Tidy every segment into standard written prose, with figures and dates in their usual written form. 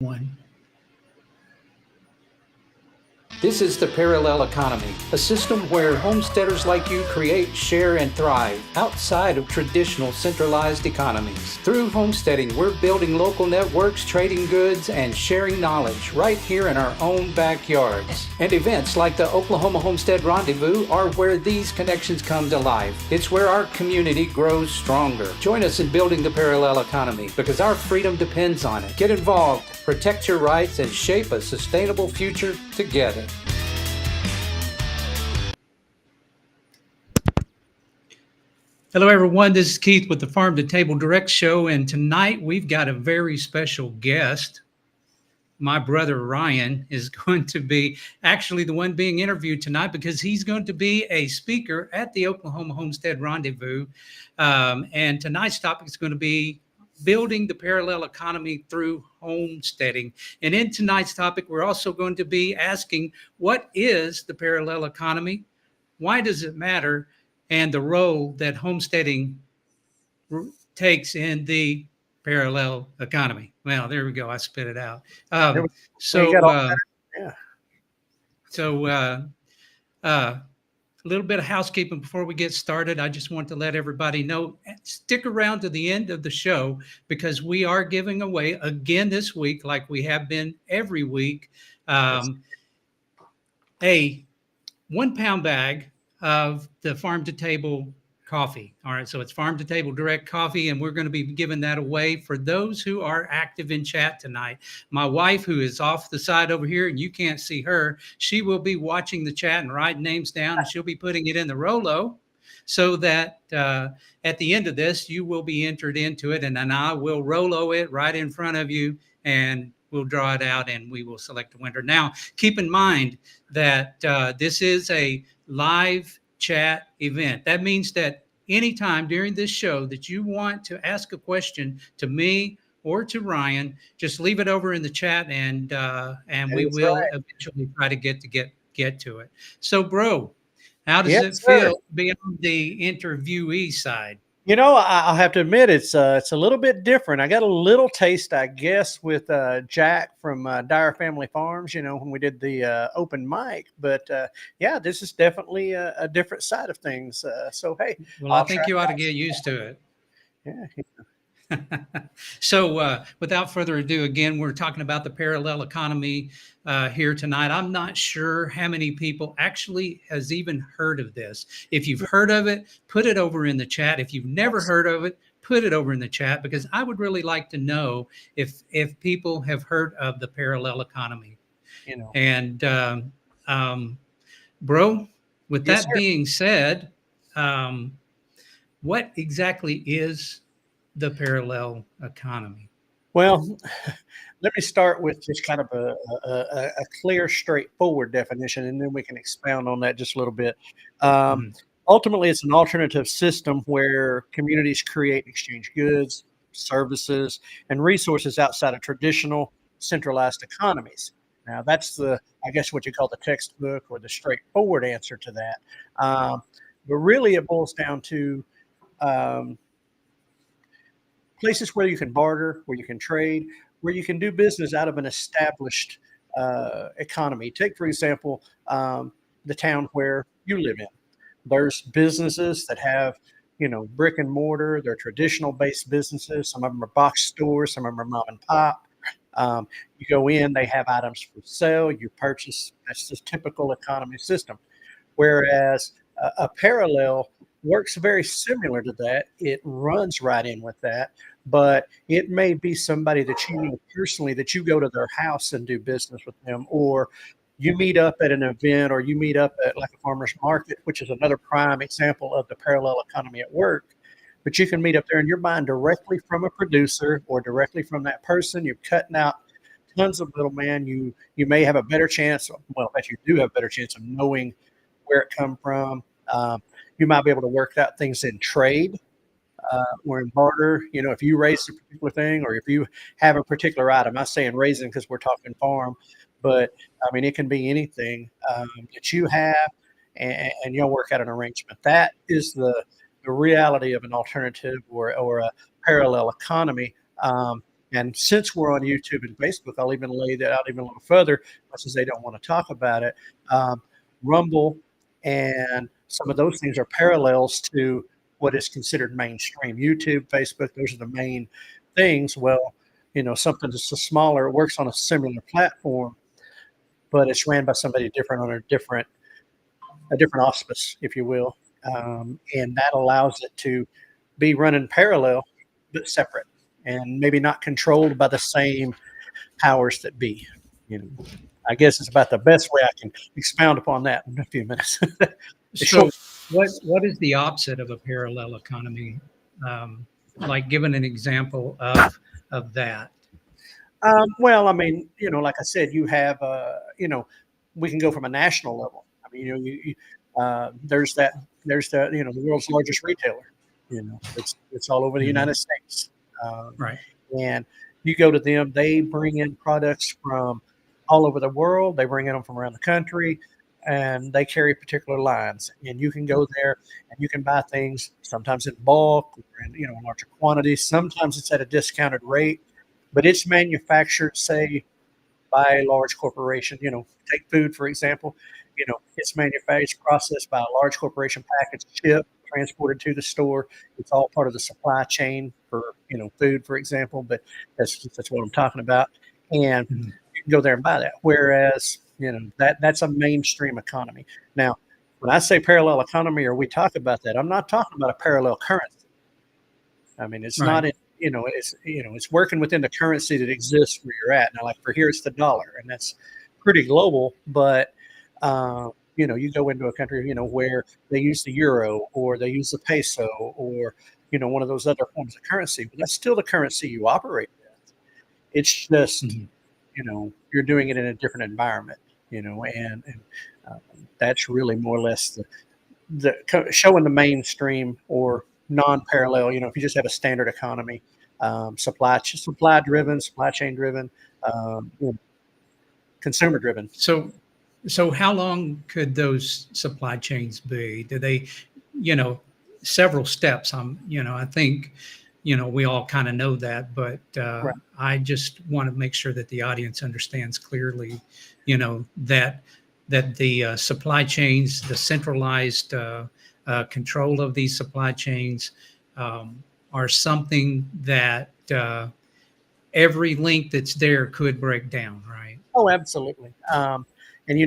One. This is the parallel economy, a system where homesteaders like you create, share, and thrive outside of traditional centralized economies. Through homesteading, we're building local networks, trading goods, and sharing knowledge right here in our own backyards. And events like the Oklahoma Homestead Rendezvous are where these connections come to life. It's where our community grows stronger. Join us in building the parallel economy because our freedom depends on it. Get involved, protect your rights, and shape a sustainable future together. Hello, everyone. This is Keith with the Farm to Table Direct Show, and tonight we've got a very special guest. My brother Ryan is going to be actually the one being interviewed tonight because he's going to be a speaker at the Oklahoma Homestead Rendezvous. And tonight's topic is going to be building the parallel economy through homesteading. And in tonight's topic, we're also going to be asking, what is the parallel economy? Why does it matter? And the role that homesteading takes in the parallel economy. Well, there we go. I spit it out. A little bit of housekeeping before we get started. I just want to let everybody know, stick around to the end of the show because we are giving away again this week, like we have been every week, a 1-pound bag of the Farm to Table coffee. All right, so it's Farm to Table Direct coffee, and we're going to be giving that away for those who are active in chat tonight. My wife, who is off the side over here, and you can't see her, she will be watching the chat and writing names down, and she'll be putting it in the Rolo so that at the end of this, you will be entered into it, and then I will Rolo it right in front of you, and we'll draw it out, and we will select a winner. Now, keep in mind that this is a live chat event. That means that anytime during this show that you want to ask a question to me or to Ryan, just leave it over in the chat, and we will eventually try to get to it. So, bro, how does it feel being on the interviewee side? You know, I'll have to admit it's a little bit different. I got a little taste, I guess, with Jack from Dyer Family Farms, you know, when we did the open mic. But yeah, this is definitely a different side of things. So, hey. Well, I think you ought to get used to it. Yeah. So without further ado, again, we're talking about the parallel economy here tonight. I'm not sure how many people actually has even heard of this. If you've heard of it, put it over in the chat. If you've never heard of it, put it over in the chat, because I would really like to know if people have heard of the parallel economy. You know. And bro, with that being said, what exactly is the parallel economy? Well, let me start with just kind of a clear, straightforward definition, and then we can expound on that just a little bit. Ultimately, it's an alternative system where communities create and exchange goods, services, and resources outside of traditional centralized economies. Now, that's I guess what you call the textbook or the straightforward answer to that. But really, it boils down to places where you can barter, where you can trade, where you can do business out of an established economy. Take, for example, the town where you live in. There's businesses that have, you know, brick and mortar. They're traditional based businesses. Some of them are box stores. Some of them are mom and pop. You go in, they have items for sale. You purchase. That's the typical economy system. Whereas a parallel works very similar to that. It runs right in with that, but it may be somebody that you know personally, that you go to their house and do business with them, or you meet up at an event, or you meet up at like a farmer's market, which is another prime example of the parallel economy at work. But you can meet up there and you're buying directly from a producer or directly from that person. You're cutting out tons of middleman. You may have a better chance, well, in fact, you do have a better chance of knowing where it come from. You might be able to work out things in trade or in barter. You know, if you raise a particular thing, or if you have a particular item, I'm saying raising because we're talking farm, but I mean, it can be anything that you have, and you'll work out an arrangement. That is the reality of an alternative or a parallel economy. And since we're on YouTube and Facebook, I'll even lay that out even a little further, much as they don't want to talk about it. Um, Rumble and some of those things are parallels to what is considered mainstream. YouTube, Facebook, those are the main things. Well, something that's smaller, it works on a similar platform, but it's ran by somebody different on a different auspice, if you will, and that allows it to be running parallel but separate, and maybe not controlled by the same powers that be. You know, I guess it's about the best way I can expound upon that in a few minutes. It's short. So, what is the opposite of a parallel economy? Like, given an example of that. Well, I mean, like I said, you have, we can go from a national level. I mean, there's the, the world's largest retailer. It's all over the Mhm. United States, um, Right. and you go to them. They bring in products from all over the world. They bring in them from around the country, and they carry particular lines. And you can go there and you can buy things sometimes in bulk or in larger quantities. Sometimes it's at a discounted rate, but it's manufactured, say, by a large corporation. Take food, for example. It's manufactured, processed by a large corporation, packaged, shipped, transported to the store. It's all part of the supply chain for, food, for example, but that's what I'm talking about. And Mhm. you can go there and buy that. Whereas, that's a mainstream economy. Now, when I say parallel economy or we talk about that, I'm not talking about a parallel currency. I mean, it's not, Right. it's working within the currency that exists where you're at. Now, like for here, it's the dollar, and that's pretty global. But you go into a country, where they use the euro or they use the peso or one of those other forms of currency. But that's still the currency you operate with. It's just Mhm. you're doing it in a different environment. And that's really more or less showing the mainstream or non-parallel. If you just have a standard economy, supply driven, supply chain driven, um, you know, consumer driven. So, how long could those supply chains be? Do they, you know, several steps? I think, we all kind of know that, but Right. I just want to make sure that the audience understands clearly, that the supply chains, the centralized control of these supply chains, are something that every link that's there could break down, right? Oh, absolutely. And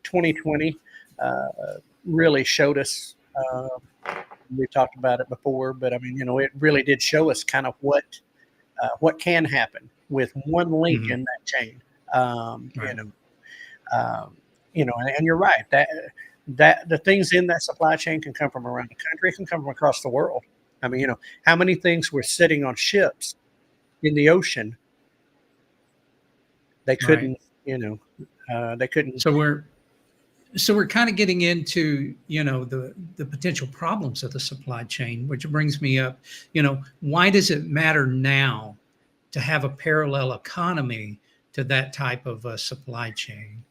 2020 uh, really showed us. We've talked about it before, but I mean, it really did show us kind of what can happen with one link Mhm. in that chain. Um, you Right. know, um, and you're right that the things in that supply chain can come from around the country, it can come from across the world. I mean, how many things were sitting on ships in the ocean they Right. couldn't, they couldn't. So we're kind of getting into the potential problems of the supply chain, which brings me up. Why does it matter now to have a parallel economy to that type of supply chain?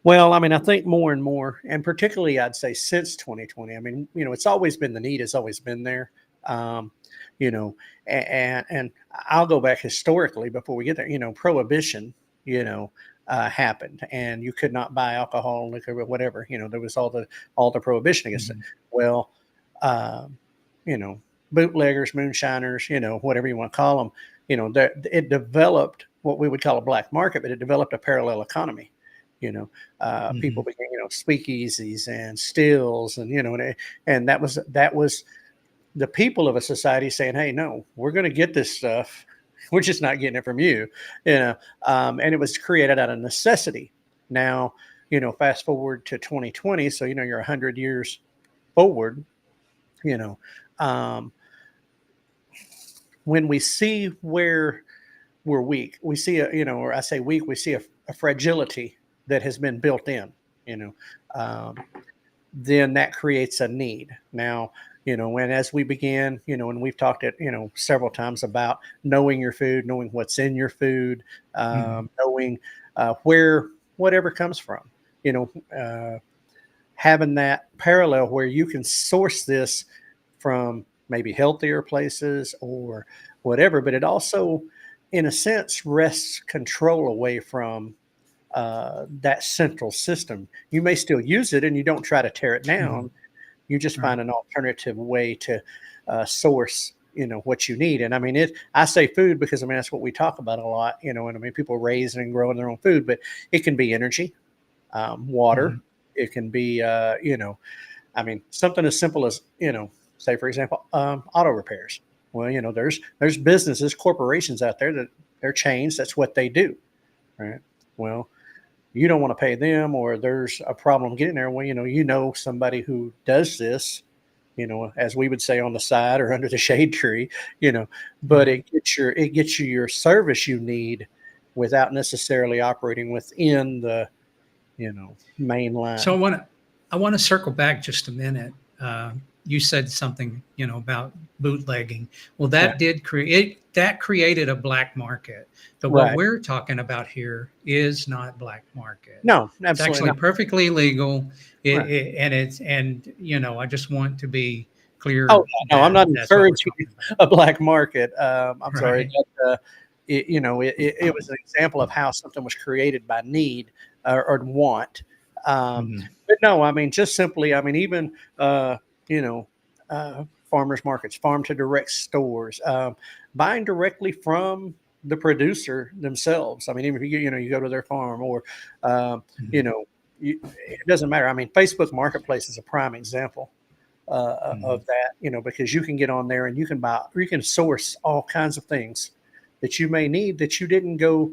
Well, I mean, I think more and more, and particularly I'd say since 2020. I mean, it's always been the need has always been there. Um, you know, and I'll go back historically before we get there. Prohibition, happened, and you could not buy alcohol, liquor, or whatever. There was all the prohibition against it. Mhm. Well, um, you know, bootleggers, moonshiners, whatever you want to call them. That it developed what we would call a black market, but it developed a parallel economy. You know, people Mhm. became, speakeasies and stills, and and that was the people of a society saying, "Hey, no, we're going to get this stuff. We're just not getting it from you." You know, and it was created out of necessity. Now, fast forward to 2020, so you're 100 years forward. You know, um, when we see where we're weak, we see or I say weak, we see a fragility that has been built in. You know, um, then that creates a need. Now, and as we begin, and we've talked it, several times about knowing your food, knowing what's in your food, Mhm. knowing where whatever comes from, you know, uh, having that parallel where you can source this from maybe healthier places or whatever. But it also, in a sense, wrests control away from that central system. You may still use it and you don't try to tear it Mhm. down. You just Right. find an alternative way to source, what you need. And I mean, I say food because I mean, that's what we talk about a lot, and I mean, people raising and growing their own food, but it can be energy, water. Mhm. It can be, I mean, something as simple as, say, for example, auto repairs. Well, there's businesses, corporations out there that they're chains. That's what they do. Right. Well, you don't want to pay them, or there's a problem getting there. Well, somebody who does this, as we would say, on the side or under the shade tree, but Right. it gets you your service you need without necessarily operating within the, main So line. I want to circle back just a minute. You said something, about bootlegging. Well, Yeah. that created a black market. But what Right. we're talking about here is not black market. No, It's absolutely actually not. perfectly legal. Right. I just want to be Oh, clear yeah, no, I'm that not that's what we're encouraging talking about. a black market. I'm sorry. Right. But, it was an example of how something was created by need or want. Mhm. But no, I mean, just simply, I mean, even, you know, farmers markets, farm to direct stores, buying directly from the producer themselves. I mean, even if you go to their farm or, you Mhm. know, it doesn't matter. I mean, Facebook Marketplace is a prime example Mhm. of that, because you can get on there and you can buy, or you can source all kinds of things that you may need that you didn't go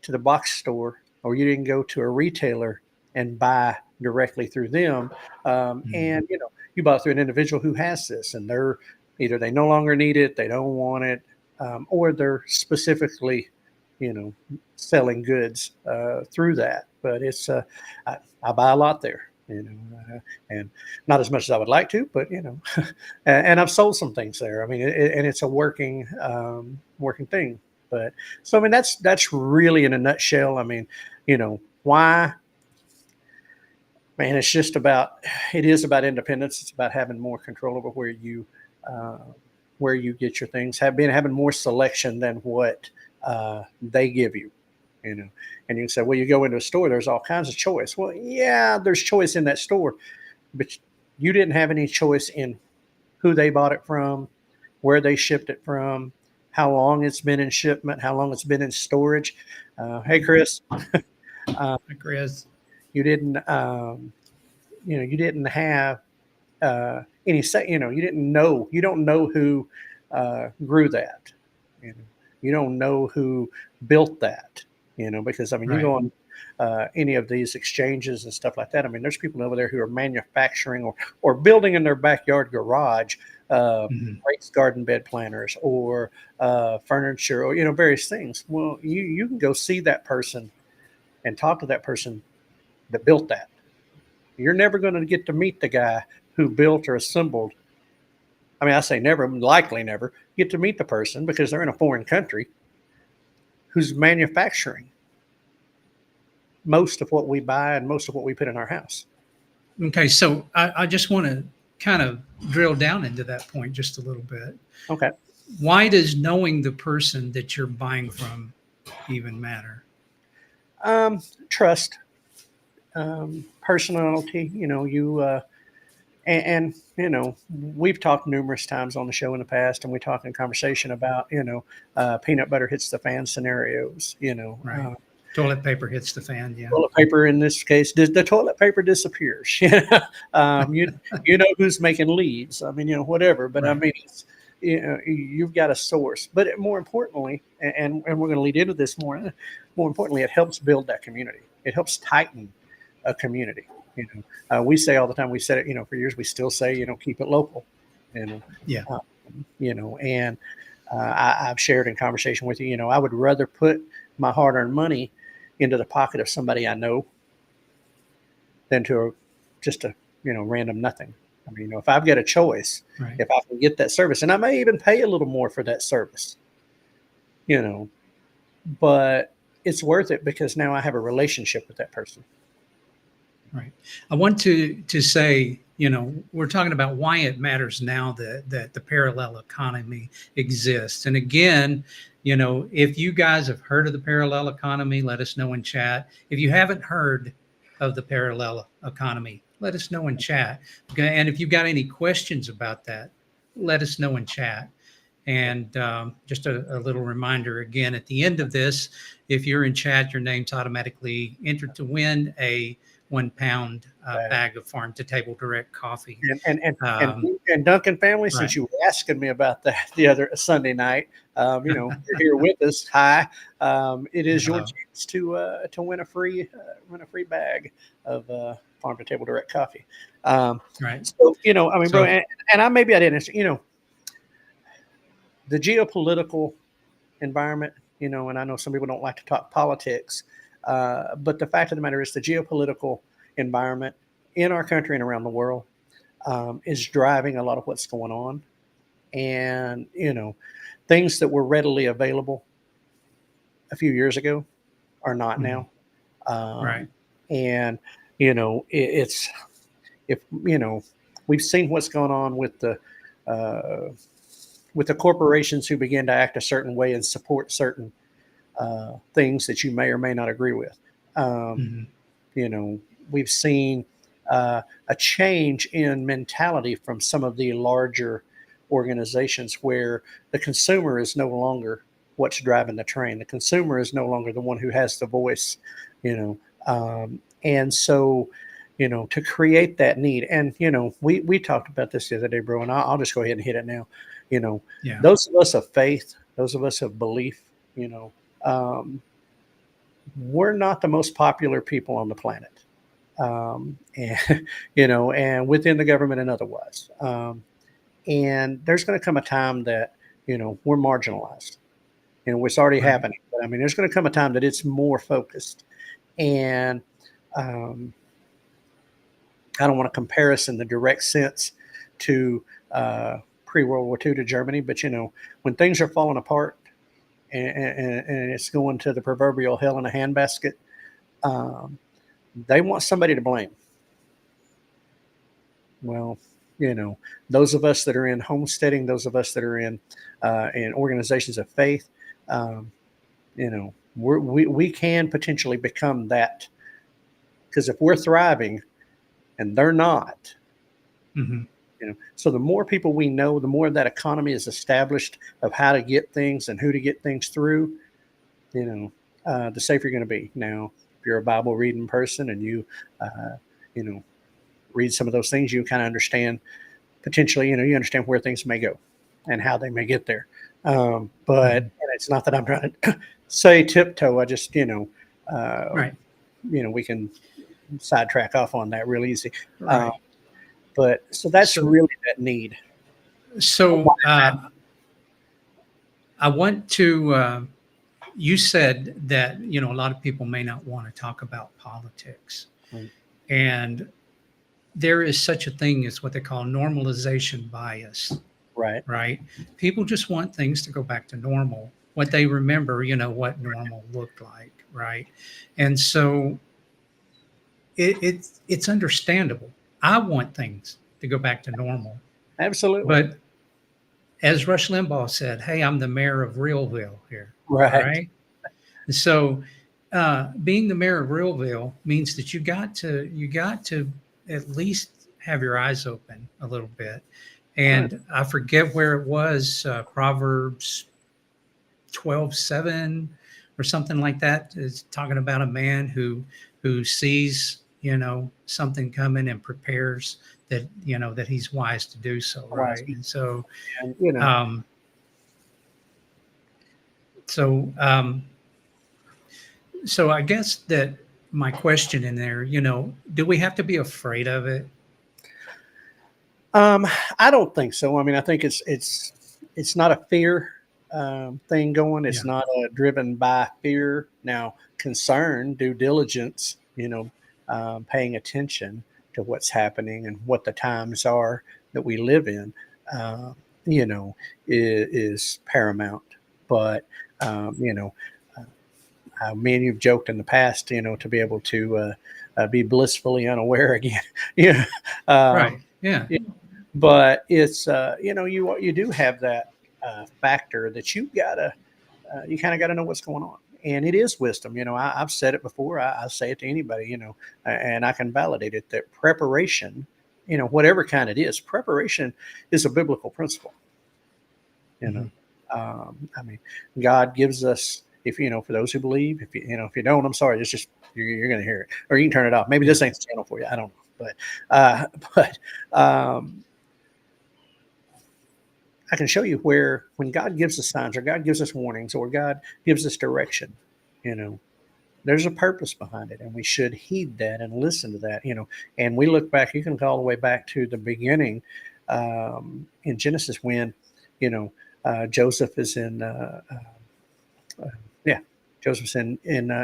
to the box store or you didn't go to a retailer and buy directly through them. Mhm. And, you bought through an individual who has this and they're either they no longer need it, they don't want it, or they're specifically, you know, selling goods through that. But I buy a lot there, and not as much as I would like to, but and I've sold some things there. I mean, and it's a working thing. But so I mean, that's really in a nutshell. I mean, why, man? It is about independence. It's about having more control over uh, where you get your things. Having more selection than what they give you. You know, and you can say, well, you go into a store, there's all kinds of choice. Well, yeah, there's choice in that store, but you didn't have any choice in who they bought it from, where they shipped it from, how long it's been in shipment, how long it's been in storage. Hey, Chris, uh, Chris. you didn't, you didn't have any say. You don't know who grew that. You know, you don't know who built that. Because I mean, you Right. go on any of these exchanges and stuff like that. I mean, there's people over there who are manufacturing or building in their backyard garage Mhm. raised garden bed planters or furniture or various things. Well, you can go see that person and talk to that person that built that. You're never going to get to meet the guy who built or assembled. I mean, I say never, likely never get to meet the person because they're in a foreign country who's manufacturing most of what we buy and most of what we put in our house. Okay, so I just want to kind of drill down into that point just a little bit. Okay. Why does knowing the person that you're buying from even matter? Trust, personality, we've talked numerous times on the show in the past, and we talk in conversation about, peanut butter hits the fan scenarios, Right. Toilet paper hits the fan. Yeah. toilet paper in this case, the toilet paper disappears. You know who's making leads. I mean, whatever. But I Right. mean, you've got a source. But more importantly, and we're going to lead into this more. More importantly, it helps build that community. It helps tighten a community. We say all the time. We said it, for years. We still say, keep it local. You know, Yeah. uh, and I've shared in conversation with you. I would rather put my hard-earned money into the pocket of somebody I know than to just a random nothing. I mean, if I've got a choice, Right. if I can get that service, and I may even pay a little more for that service, you know, but it's worth it because now I have a relationship with that person. Right. I want to say we're talking about why it matters now that the parallel economy exists. And again, if you guys have heard of the parallel economy, let us know in chat. If you haven't heard of the parallel economy, let us know in chat. Okay? And if you've got any questions about that, let us know in chat. And just a little reminder again, at the end of this, if you're in chat, your name's automatically entered to win a 1 pound bag of farm to table direct coffee. And Duncan family, since you were asking me about that the other Sunday night, you're here with us. Hi, it is your chance to win a free bag of farm to table direct coffee. Right. So bro, and I didn't. The geopolitical environment, and I know some people don't like to talk politics, but the fact of the matter is the geopolitical environment in our country and around the world is driving a lot of what's going on. And, things that were readily available a few years ago are not now. Right. And, we've seen what's going on with the corporations who begin to act a certain way and support certain things that you may or may not agree with. We've seen a change in mentality from some of the larger organizations where the consumer is no longer what's driving the train. The consumer is no longer the one who has the voice, and so, to create that need. And, we talked about this the other day, bro, and I'll just go ahead and hit it now. Those of us of faith, those of us of belief, we're not the most popular people on the planet. And, and within the government and otherwise. And there's going to come a time that, we're marginalized. It's already happening. But there's going to come a time that it's more focused. And I don't want to compare us in the direct sense to pre-World War II to Germany, but when things are falling apart and it's going to the proverbial hell in a handbasket, they want somebody to blame. Well, those of us that are in homesteading, those of us that are in organizations of faith, we can potentially become that, because if we're thriving and they're not, so the more people we know, the more that economy is established of how to get things and who to get things through, the safer you're going to be. Now, if you're a Bible reading person and you read some of those things, you kind of understand potentially, you understand where things may go and how they may get there. But and it's not that I'm trying to say tiptoe. I just, we can sidetrack off on that real easy. But so that's really that need. So I want to, you said that, a lot of people may not want to talk about politics. And there is such a thing as what they call normalization bias. Right. People just want things to go back to normal, what they remember, what normal looked like. Right. And so it's understandable. I want things to go back to normal. Absolutely. But as Rush Limbaugh said, hey, I'm the mayor of Realville here. Right. And so being the mayor of Realville means that you got to at least have your eyes open a little bit. And I forget where it was, Proverbs 12:7 or something like that is talking about a man who sees, something coming and prepares that, that he's wise to do so. Right. And so, so I guess that my question in there, do we have to be afraid of it? I don't think so. I think it's not a fear thing going. It's not driven by fear. Now, concern, due diligence, paying attention to what's happening and what the times are that we live in, is paramount. But, me and you've joked in the past, to be able to be blissfully unaware again. Yeah. But it's you do have that factor that you kind of got to know what's going on, and it is wisdom. I've said it before. I say it to anybody. And I can validate it that preparation, whatever kind it is, preparation is a biblical principle. You know, Mhm. I mean, God gives us. If for those who believe, if you don't, I'm sorry. It's just you're going to hear it, or you can turn it off. Maybe this ain't the channel for you. I don't know, but um, I can show you where when God gives us signs or God gives us warnings or God gives us direction, you know, there's a purpose behind it, and we should heed that and listen to that. And we look back. You can go all the way back to the beginning in Genesis when, Joseph is in, yeah, Joseph's in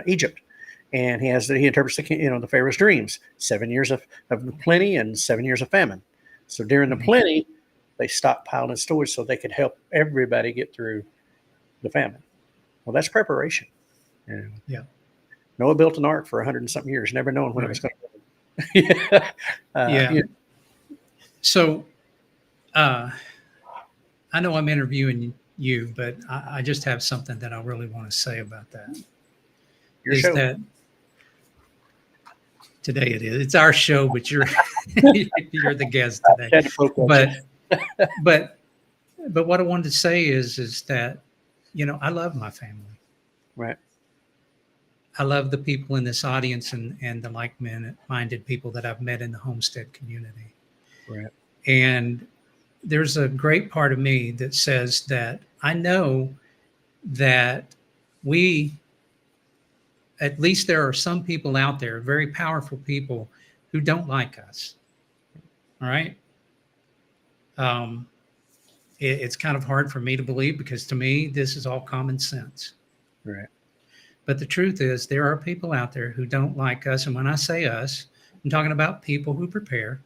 Egypt, and he interprets the Pharaoh's dreams. 7 years of plenty and 7 years of famine. So during the Mhm. plenty, they stockpiled and stored so they could help everybody get through the famine. Well, that's preparation. You know, Yeah. Noah built an ark for 100 and something years, never knowing when it was Right. going to. Yeah. Yeah. So I know I'm interviewing you, but I just have something that I really want to say about that. Your Is show. that today it is? It's our show, but you're you're the guest I today. had to poke at you. But but but what I wanted to say is that I love my family. Right. I love the people in this audience and the like-minded people that I've met in the homestead community. Right. And there's a great part of me that says that I know that we, at least there are some people out there, very powerful people, who don't like us. All right. Um, it's kind of hard for me to believe because to me, this is all common sense. Right. But the truth is, there are people out there who don't like us. And when I say us, I'm talking about people who prepare,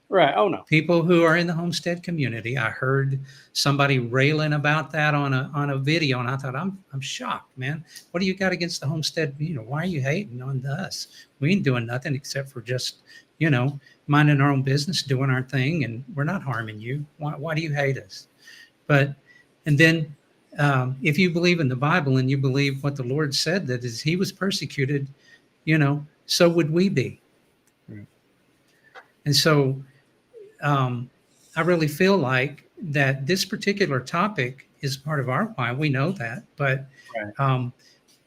Right. Oh no. people who are in the homestead community. I heard somebody railing about that on a video, and I thought, I'm shocked, man. What do you got against the homestead? Why are you hating on us? We ain't doing nothing except for just minding our own business, doing our thing, and we're not harming you. Why do you hate us? But and then if you believe in the Bible and you believe what the Lord said, that is, He was persecuted, so would we be. Right. And so um, I really feel like that this particular topic is part of our why. We know that, but Right.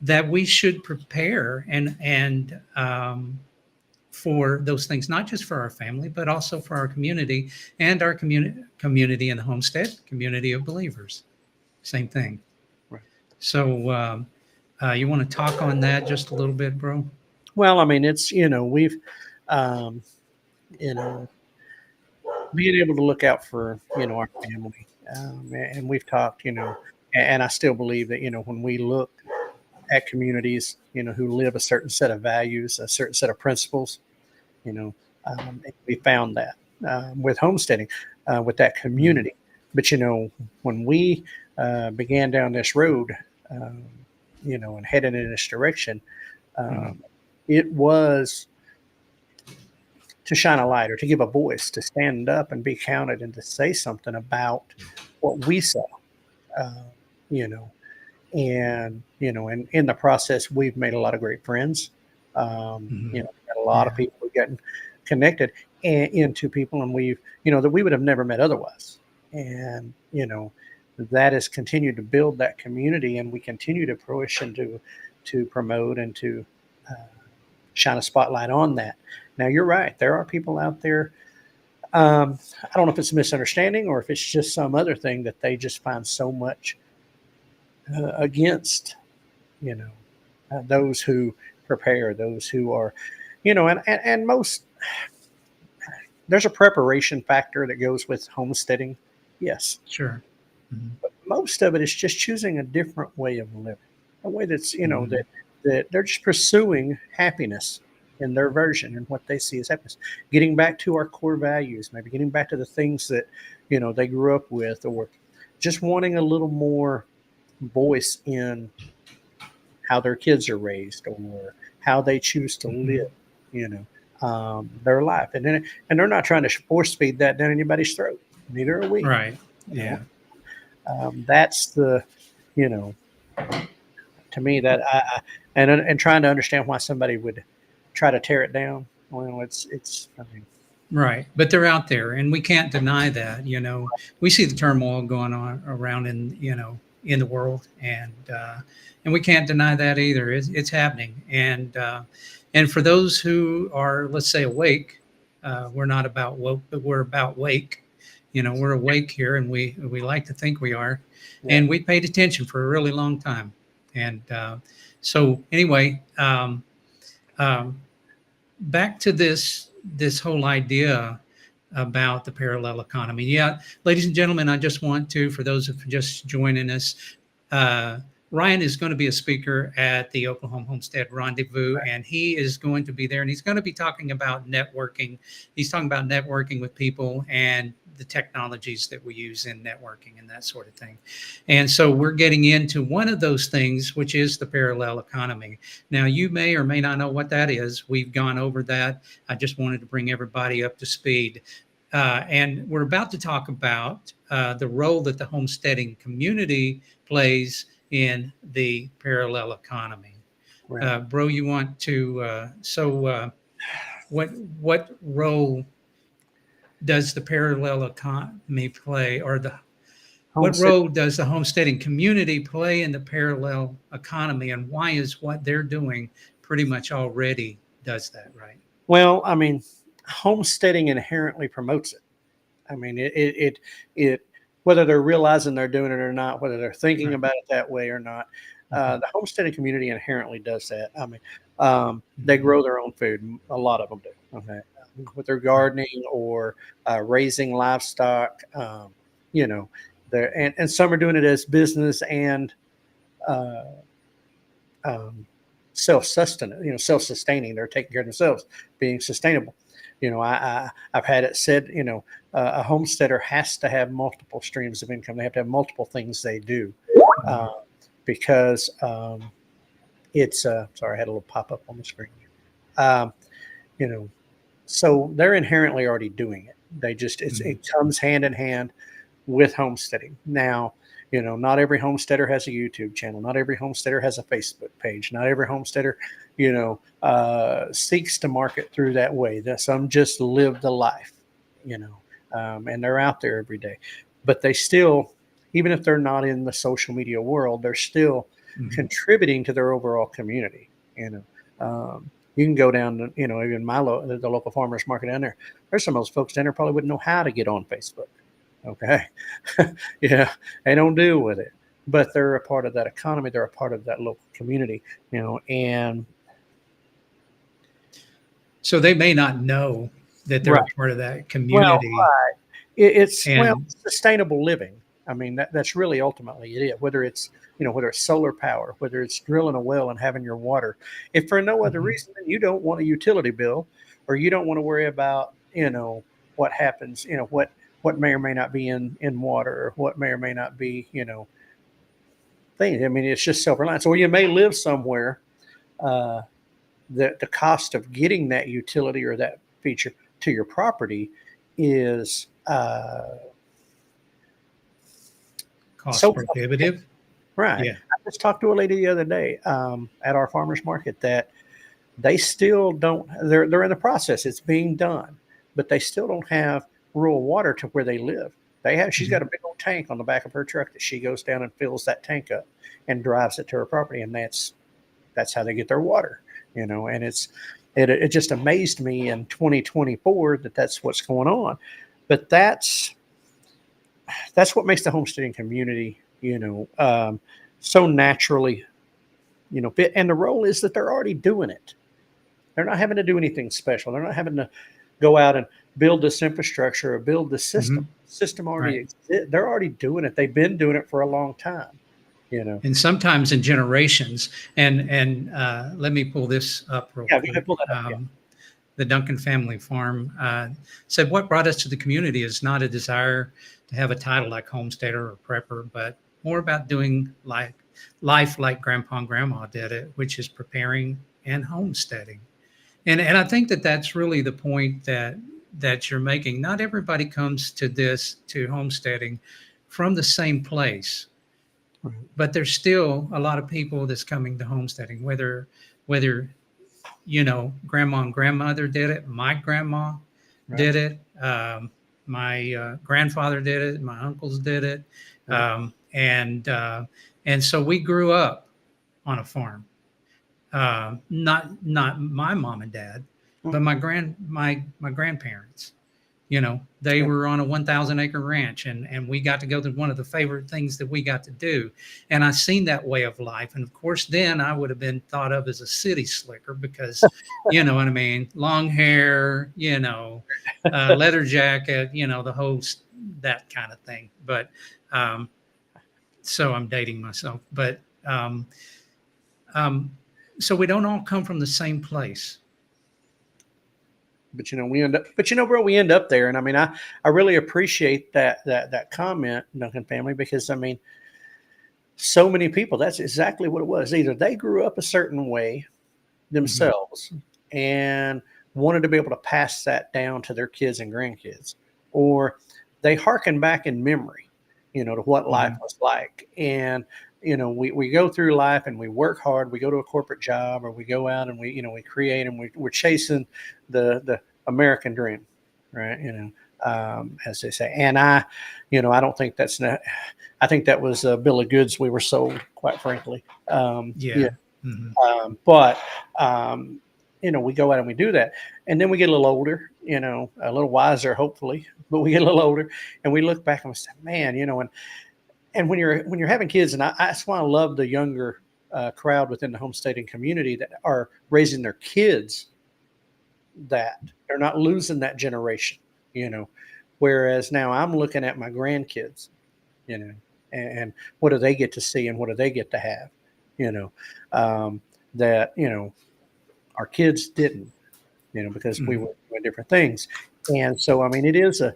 that we should prepare and for those things, not just for our family, but also for our community and our community in the homestead community of believers. Same thing. Right. So you want to talk on that just a little bit, bro? Well, I mean, it's we've um, you know being able to look out for our family, and we've talked, and I still believe that when we look at communities, who live a certain set of values, a certain set of principles, you know, we found that with homesteading, with that Mhm. community. But when we began down this road, um, and headed in this direction, Mhm. um, it was to shine a light or to give a voice, to stand up and be counted, and to say something about what we saw. Uh, you know, and in the process, we've made a lot of great friends. Mhm. Got a lot of Yeah. people getting connected into people, and we've that we would have never met otherwise. And that has continued to build that community, and we continue to push and to promote and to uh, shine a spotlight on that. Now, you're right. There are people out there. I don't know if it's a misunderstanding or if it's just some other thing that they just find so much against, you know, those who prepare, those who are, and most, there's a preparation factor that goes with homesteading. Yes. Sure. Mhm. But most of it is just choosing a different way of living, a way that's, Mhm. that they're just pursuing happiness in their version and what they see as happiness. Getting back to our core values, maybe getting back to the things that, they grew up with, or just wanting a little more voice in how their kids are raised or how they choose to Mhm. live, you know. their life, and they're not trying to force feed that down anybody's throat. Neither are we. Right. You know, Yeah. that's the, you know, to me that and trying to understand why somebody would try to tear it down. Well, it's. I mean, Right. But they're out there, and we can't deny that. We see the turmoil going on around in the world, and we can't deny that either. It's happening, and for those who are, let's say, awake, we're not about woke, but we're about wake. We're awake here, and we like to think we are, yeah. and we paid attention for a really long time, and so anyway. Um, Back to this whole idea about the parallel economy. Yeah, ladies and gentlemen, I just want to, for those of just joining us, uh, Ryan is going to be a speaker at the Oklahoma Homestead Rendezvous, and he is going to be there, and he's going to be talking about networking. He's talking about networking with people and the technologies that we use in networking and that sort of thing. And so we're getting into one of those things, which is the parallel economy. Now, you may or may not know what that is. We've gone over that. I just wanted to bring everybody up to speed. And we're about to talk about the role that the homesteading community plays in the parallel economy. Right. Bro, you want to? What role does the parallel economy play, or what Homestead. role does the homesteading community play in the parallel economy, and why is what they're doing pretty much already does that, right? Well, I mean, homesteading inherently promotes it. I mean, it whether they're realizing they're doing it or not, whether they're thinking Right. about it that way or not, Mhm. the homesteading community inherently does that. I mean, they Mhm. grow their own food. A lot of them do. Okay, with their Right. gardening or raising livestock, you know, and some are doing it as business and uh, um, self-sustaining. They're taking care of themselves, being sustainable. I've had it said, a homesteader has to have multiple streams of income. They have to have multiple things they do, uh, Mhm. because it's. Sorry, I had a little pop up on the screen. Um, you know, so they're inherently already doing it. Mhm. It comes hand in hand with homesteading. Now, not every homesteader has a YouTube channel. Not every homesteader has a Facebook page. Not every homesteader, seeks to market through that way. That some just live the life, and they're out there every day. But they still, even if they're not in the social media world, they're still Mhm. contributing to their overall community. You can go down to, even the local farmers market down there. There's some of those folks down there probably wouldn't know how to get on Facebook. Okay. Yeah, they don't deal with it, but they're a part of that economy. They're a part of that local community, and So they may not know that they're a right. part of that Well, community, it's and sustainable living. I mean, that's really ultimately it is. Whether it's solar power, whether it's drilling a well and having your water, if for no other Mhm. reason than you don't want a utility bill, or you don't want to worry about, what happens, what may or may not be in water, or what may or may not be, thing. I mean, it's just self-reliance. Or you may live somewhere, uh, the cost of getting that utility or that feature to your property is cost so cost. prohibitive. Right. Yeah. I just talked to a lady the other day, at our farmers market, that they still don't. They're in the process. It's being done, but they still don't have rural water to where they live. They have. She's got Mhm. a big old tank on the back of her truck that she goes down and fills that tank up and drives it to her property, and that's how they get their water. And it just amazed me in 2024 that that's what's going on. But that's what makes the homesteading community, so naturally, fit. And the role is that they're already doing it. They're not having to do anything special. They're not having to go out and build this infrastructure or build this system. Mhm. System already Right. exists. They're already doing it. They've been doing it for a long time. You know. And sometimes in generations. And let me pull this up real Yeah. Go ahead. quick. Pull that up. Yeah. The Duncan family farm said, "What brought us to the community is not a desire to have a title like homesteader or prepper, but more about doing life like Grandpa and Grandma did it, which is preparing and homesteading." And I think that that's really the point that you're making. Not everybody comes to homesteading from the same place, Right. but there's still a lot of people that's coming to homesteading, whether grandma and grandmother did it, my grandma Right. did it, my grandfather did it, my uncles did it, Right. and so we grew up on a farm. Not my mom and dad, but Mhm. my grandparents. They Yeah. were on a 1,000-acre ranch, and we got to go to one of the favorite things that we got to do. And I seen that way of life. And of course, then I would have been thought of as a city slicker because, you know what I mean, long hair, leather jacket, the host, that kind of thing. But um, so I'm dating myself, but um, so we don't all come from the same place. But we end up, but bro, we end up there. And I mean, I really appreciate that comment, Duncan family, because I mean, so many people, that's exactly what it was. Either they grew up a certain way Mhm. themselves and wanted to be able to pass that down to their kids and grandkids, or they harken back in memory, to what life Mhm. was like. And, we go through life and we work hard, we go to a corporate job, or we go out and we create, and we're chasing the American dream, right? As they say. And I don't think that's not, I think that was a bill of goods we were sold, quite frankly. Yeah. Yeah. Mhm. But we go out and we do that, and then we get a little older, a little wiser, hopefully. But we get a little older, and we look back and we say, "Man, and when you're having kids, and that's why I love the younger crowd within the homesteading community that are raising their kids, that they're not losing that generation, you know. Whereas now I'm looking at my grandkids, you know, and what do they get to see and what do they get to have, you know, um, that our kids didn't, because we Mhm. were doing different things. And so, I mean, it is a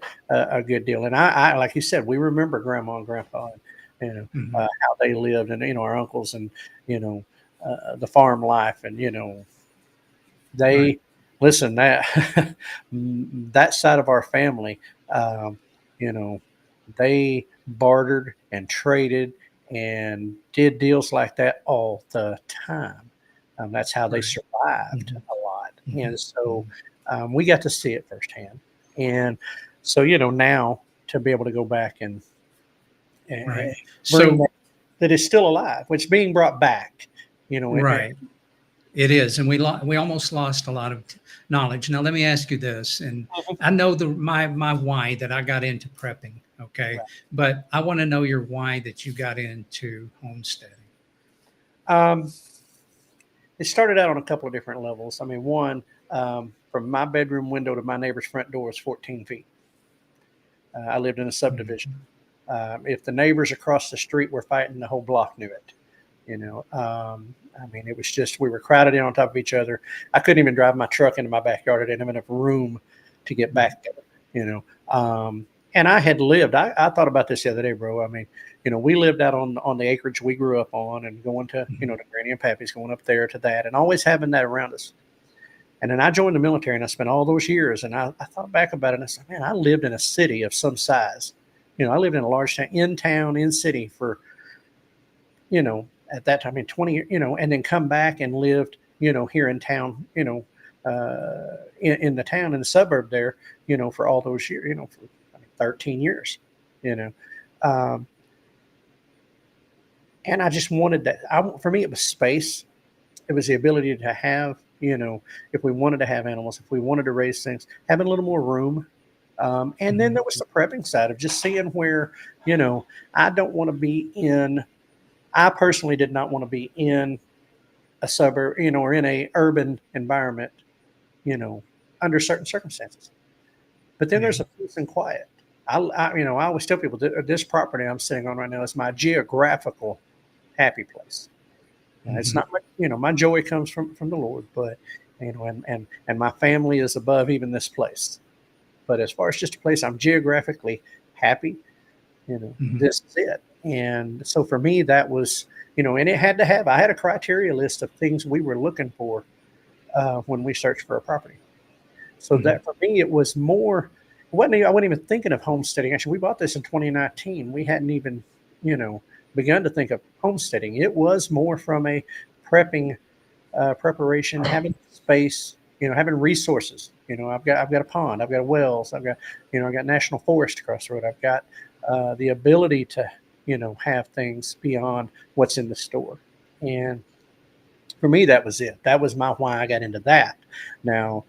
good deal. And I, like you said, we remember grandma and grandpa, and, Mhm. how they lived, and, our uncles, and, the farm life. And, Right. they, listen, that, that side of our family, um, you know, they bartered and traded and did deals like that all the time. That's how they Right. survived Mhm. a lot. Mhm. And so Mhm. we got to see it firsthand. And so, now to be able to go back Right. and bring So, that is still alive, which being brought back, right. It is, and we almost lost a lot of knowledge. Now, let me ask you this, and I know my why that I got into prepping, okay, but I want to know your why that you got into homesteading. um, it started out on a couple of different levels. I mean, one, from my bedroom window to my neighbor's front door is 14 feet. I lived in a subdivision. Mhm. If the neighbors across the street were fighting, the whole block knew it. I mean, it was just, we were crowded in on top of each other. I couldn't even drive my truck into my backyard. I didn't have enough room to get Right. back there. And I had lived. I thought about this the other day, bro. I mean, we lived out on the acreage we grew up on, and going to Mhm. to Granny and Pappy's, going up there to that, and always having that around us. And then I joined the military, and I spent all those years. And I thought back about it, and I said, man, I lived in a city of some size. I lived in a large town, in city for, at that time in 20, and then come back and lived, here in town, in the town, in the suburb there, for all those years, for, I mean, 13 years, you know. Um, and I just wanted that. For me, it was space. It was the ability to have, if we wanted to have animals, if we wanted to raise things, having a little more room. And then Mhm. there was the prepping side of just seeing where, I don't want to be in, I personally did not want to be in a suburb, or in a urban environment, you know, under certain circumstances. But then there's Yeah. a peace and quiet. I always tell people that this property I'm sitting on right now is my geographical happy place. It's Mhm. not my, my joy comes from the Lord, but and my family is above even this place. But as far as just a place I'm geographically happy, Mhm. this is it. And so for me, that was, and it had to have. I had a criteria list of things we were looking for, when we search for a property. So Mhm. that for me, it was more. I wasn't even thinking of homesteading. Actually, we bought this in 2019. We hadn't even, begun to think of homesteading. It was more from a prepping preparation, having space, having resources. I've got a pond, I've got wells, I got national forest across the road. I've got the ability to, have things beyond what's in the store. And for me, that was it. That was my why I got into that. Now,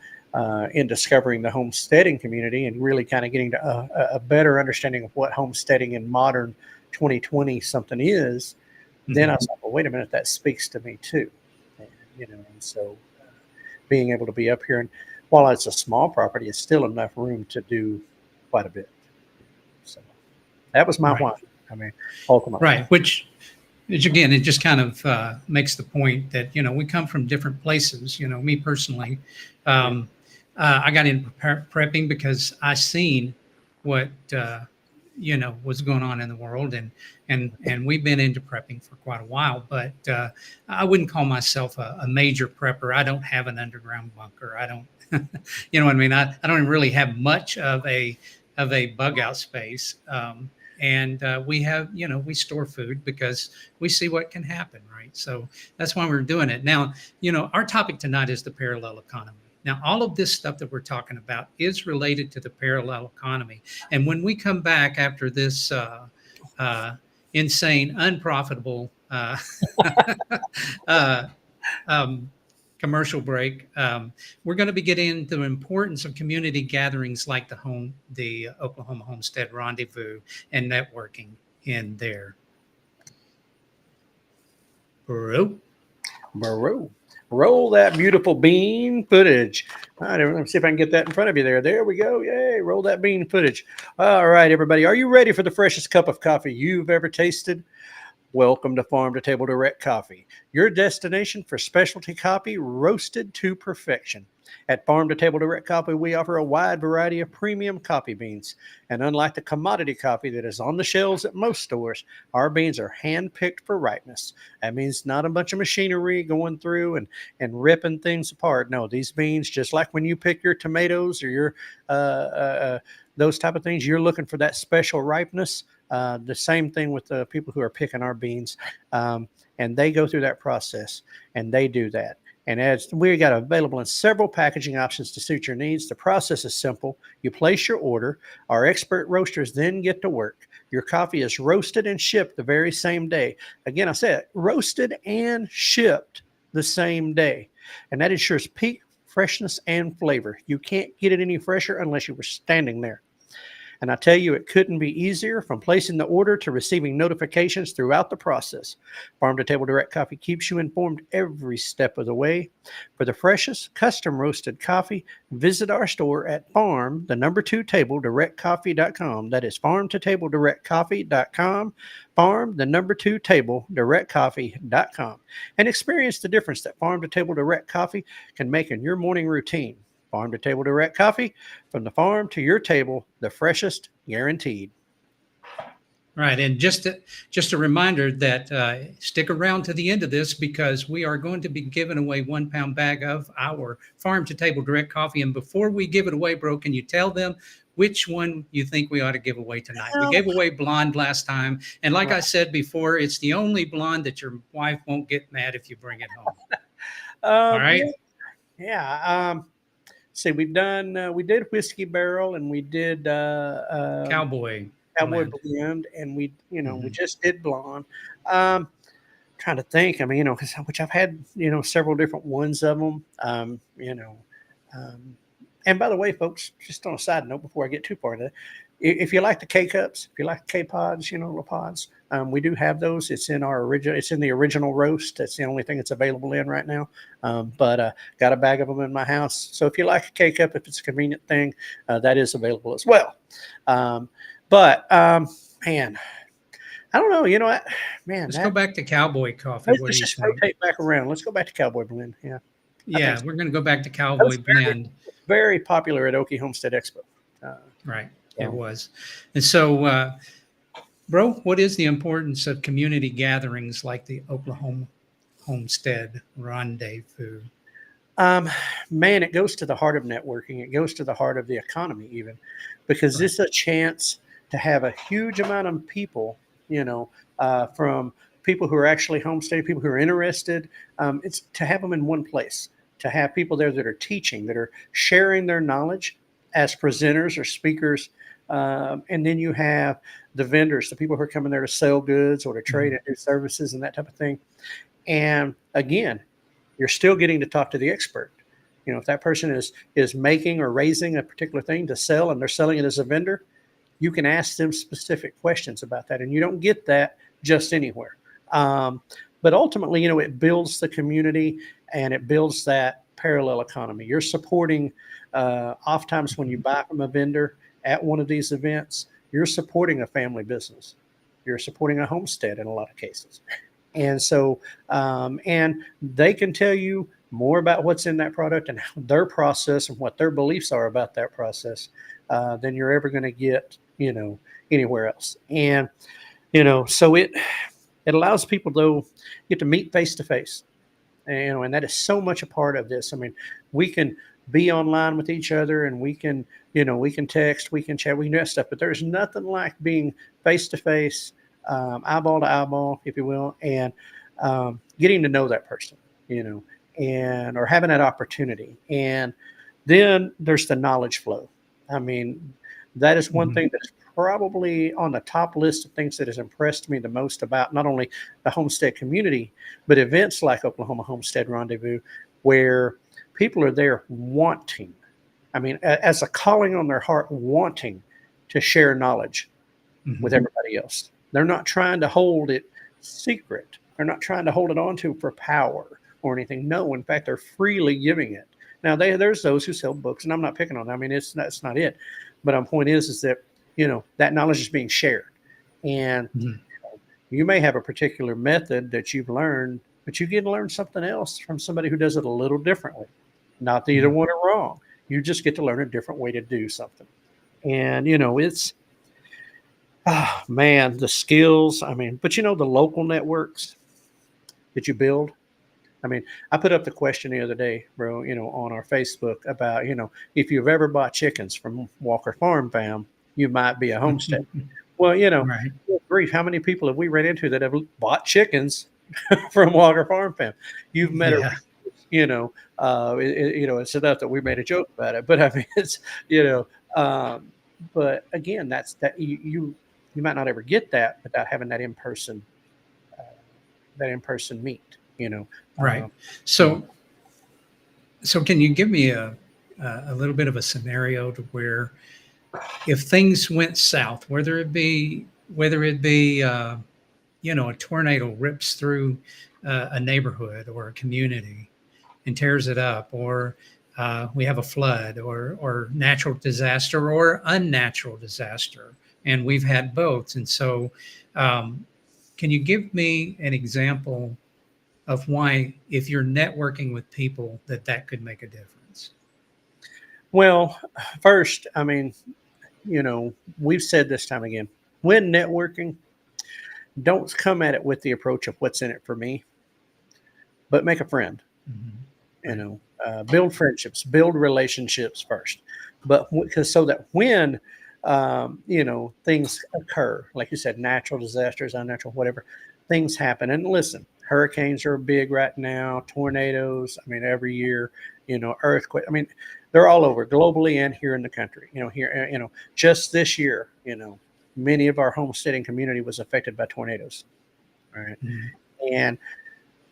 in discovering the homesteading community and really kind of getting to a better understanding of what homesteading in modern 2020 something is, then I was like, well, wait a minute, that speaks to me too. And so being able to be up here, and while it's a small property, it's still enough room to do quite a bit. So that was my Right. why. I mean, ultimately. Right. Which again, it just kind of makes the point that, we come from different places. Me personally, I got into prepping because I seen what, was going on in the world, and we've been into prepping for quite a while, but I wouldn't call myself a major prepper. I don't have an underground bunker. I don't, you know what I mean? I don't really have much of a bug out space. And we have, we store food because we see what can happen, right? So that's why we're doing it. Now, our topic tonight is the parallel economy. Now, all of this stuff that we're talking about is related to the parallel economy. And when we come back after this insane, unprofitable uh, um, commercial break, we're going to be getting into the importance of community gatherings like the Oklahoma Homestead Rendezvous and networking in there. Bro. Roll that beautiful bean footage. All right, let me see if I can get that in front of you there. There we go. Yay, roll that bean footage. All right, everybody. Are you ready for the freshest cup of coffee you've ever tasted? Welcome to Farm to Table Direct Coffee, your destination for specialty coffee roasted to perfection. At Farm to Table Direct Coffee, we offer a wide variety of premium coffee beans. And unlike the commodity coffee that is on the shelves at most stores, our beans are hand-picked for ripeness. That means not a bunch of machinery going through and ripping things apart. No, these beans, just like when you pick your tomatoes or your those type of things, you're looking for that special ripeness. The same thing with the people who are picking our beans, and they go through that process, and they do that. And as we got available in several packaging options to suit your needs, the process is simple. You place your order. Our expert roasters then get to work. Your coffee is roasted and shipped the very same day. Again, I said roasted and shipped the same day. And that ensures peak freshness and flavor. You can't get it any fresher unless you were standing there. And I tell you, it couldn't be easier from placing the order to receiving notifications throughout the process. Farm to Table Direct Coffee keeps you informed every step of the way. For the freshest custom roasted coffee, visit our store at farm, the number 2 table, directcoffee.com. That is farm to table directcoffee.com. Farm, the number 2 table, directcoffee.com. And experience the difference that Farm to Table Direct Coffee can make in your morning routine. Farm to Table Direct Coffee, from the farm to your table, the freshest guaranteed. Right. And just a reminder that stick around to the end of this because we are going to be giving away 1 pound bag of our Farm to Table Direct Coffee. And before we give it away, bro, can you tell them which one you think we ought to give away tonight? We gave away blonde last time. And like I said before, it's the only blonde that your wife won't get mad if you bring it home. All right. Yeah. See, we did Whiskey Barrel and we did Cowboy blend, and we just did blonde. Trying to think. I mean, which I've had, several different ones of them. And by the way, folks, just on a side note, before I get too far into it, if you like the K cups, if you like the K pods, little pods, we do have those. It's in the original roast. That's the only thing that's available in right now. But got a bag of them in my house. So if you like a K cup, if it's a convenient thing, that is available as well. Man, I don't know. You know what, man? Let's go back to Cowboy Coffee. Let's What do you just think? rotate back around. Let's go back to Cowboy Blend. Yeah. Yeah, we're going to go back to Cowboy Blend. Very popular at Okie Homestead Expo. Right, it was. And so, bro, what is the importance of community gatherings like the Oklahoma Homestead Rendezvous? Um, Man, it goes to the heart of networking. It goes to the heart of the economy, even because Right. it's a chance to have a huge amount of people, you know, from people who are actually homesteading, people who are interested. It's to have them in one place, to have people there that are teaching, that are sharing their knowledge as presenters or speakers. And then you have the vendors, the people who are coming there to sell goods or to trade Mhm. and do services and that type of thing. And again, you're still getting to talk to the expert. If that person is making or raising a particular thing to sell and they're selling it as a vendor, you can ask them specific questions about that, and you don't get that just anywhere. Um, but ultimately, it builds the community and it builds that parallel economy. You're supporting. Oftentimes, when you buy from a vendor at one of these events, you're supporting a family business. You're supporting a homestead in a lot of cases. And so, and they can tell you more about what's in that product and their process and what their beliefs are about that process than you're ever going to get, anywhere else. And, so it allows people to get to meet face to face. And that is so much a part of this. I mean, we can be online with each other and we can text, we can chat, we can do that stuff, but there's nothing like being face to face, eyeball to eyeball, if you will, and getting to know that person, you know, and or having that opportunity. And then there's the knowledge flow. I mean, that is one Mhm. thing that is probably on the top list of things that has impressed me the most about not only the homestead community, but events like Oklahoma Homestead Rendezvous, where people are there wanting, I mean, as a calling on their heart, wanting to share knowledge with Mhm. everybody else. They're not trying to hold it secret. They're not trying to hold it on to for power or anything. No, in fact, they're freely giving it. Now, there's those who sell books, and I'm not picking on them. I mean, that's not it. But my point is that that knowledge is being shared, and Mhm. you may have a particular method that you've learned, but you get to learn something else from somebody who does it a little differently. Not that either Mhm. one are wrong. You just get to learn a different way to do something. And, it's, man, the skills. I mean, but the local networks that you build. I mean, I put up the question the other day, bro, on our Facebook about, if you've ever bought chickens from Walker Farm Fam, you might be a homestead. Well, Right. good grief, how many people have we ran into that have bought chickens from Walker Farm Fam? You've met a, Yeah. it's enough that we made a joke about it, but I mean, it's, you know, um, but again, that's that you might not ever get that without having uh, that in person meet. Right. You know, So, so can you give me a little bit of a scenario to where if things went south, whether it be a tornado rips through a neighborhood or a community and tears it up, or we have a flood or natural disaster or unnatural disaster, and we've had both. And so, um, can you give me an example of why, if you're networking with people, that could make a difference? well, first, I mean, we've said this time again, when networking, don't come at it with the approach of what's in it for me, but make a friend. Mhm. Right. Build friendships, build relationships first, but because so that when things occur, like you said, natural disasters, unnatural, whatever, things happen. And listen, hurricanes are big right now, tornadoes. I mean, every year, earthquake. I mean, they're all over globally and here in the country. Here, just this year, many of our homesteading community was affected by tornadoes. Right, Mhm. and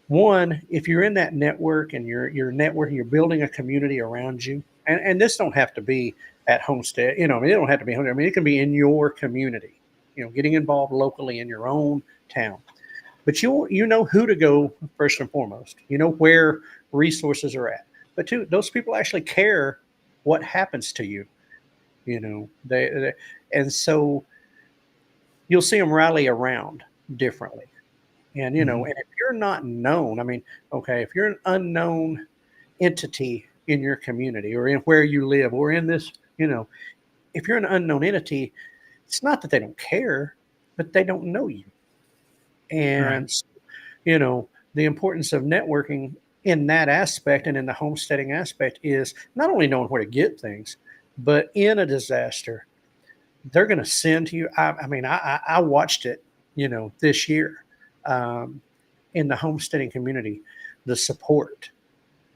one, if you're in that network and you're networking, you're building a community around you, and this don't have to be at homestead, I mean, it don't have to be homestead. I mean, it can be in your community, getting involved locally in your own town. But you know who to go first and foremost. You know where resources are at. But two, those people actually care what happens to you. They and so you'll see them rally around differently. And Mhm. and if you're not known, I mean, okay, if you're an unknown entity in your community or in where you live or in this, if you're an unknown entity, it's not that they don't care, but they don't know you. Right. And the importance of networking in that aspect and in the homesteading aspect is not only knowing where to get things, but in a disaster, they're going to send to you. I watched it, this year, um, in the homesteading community, the support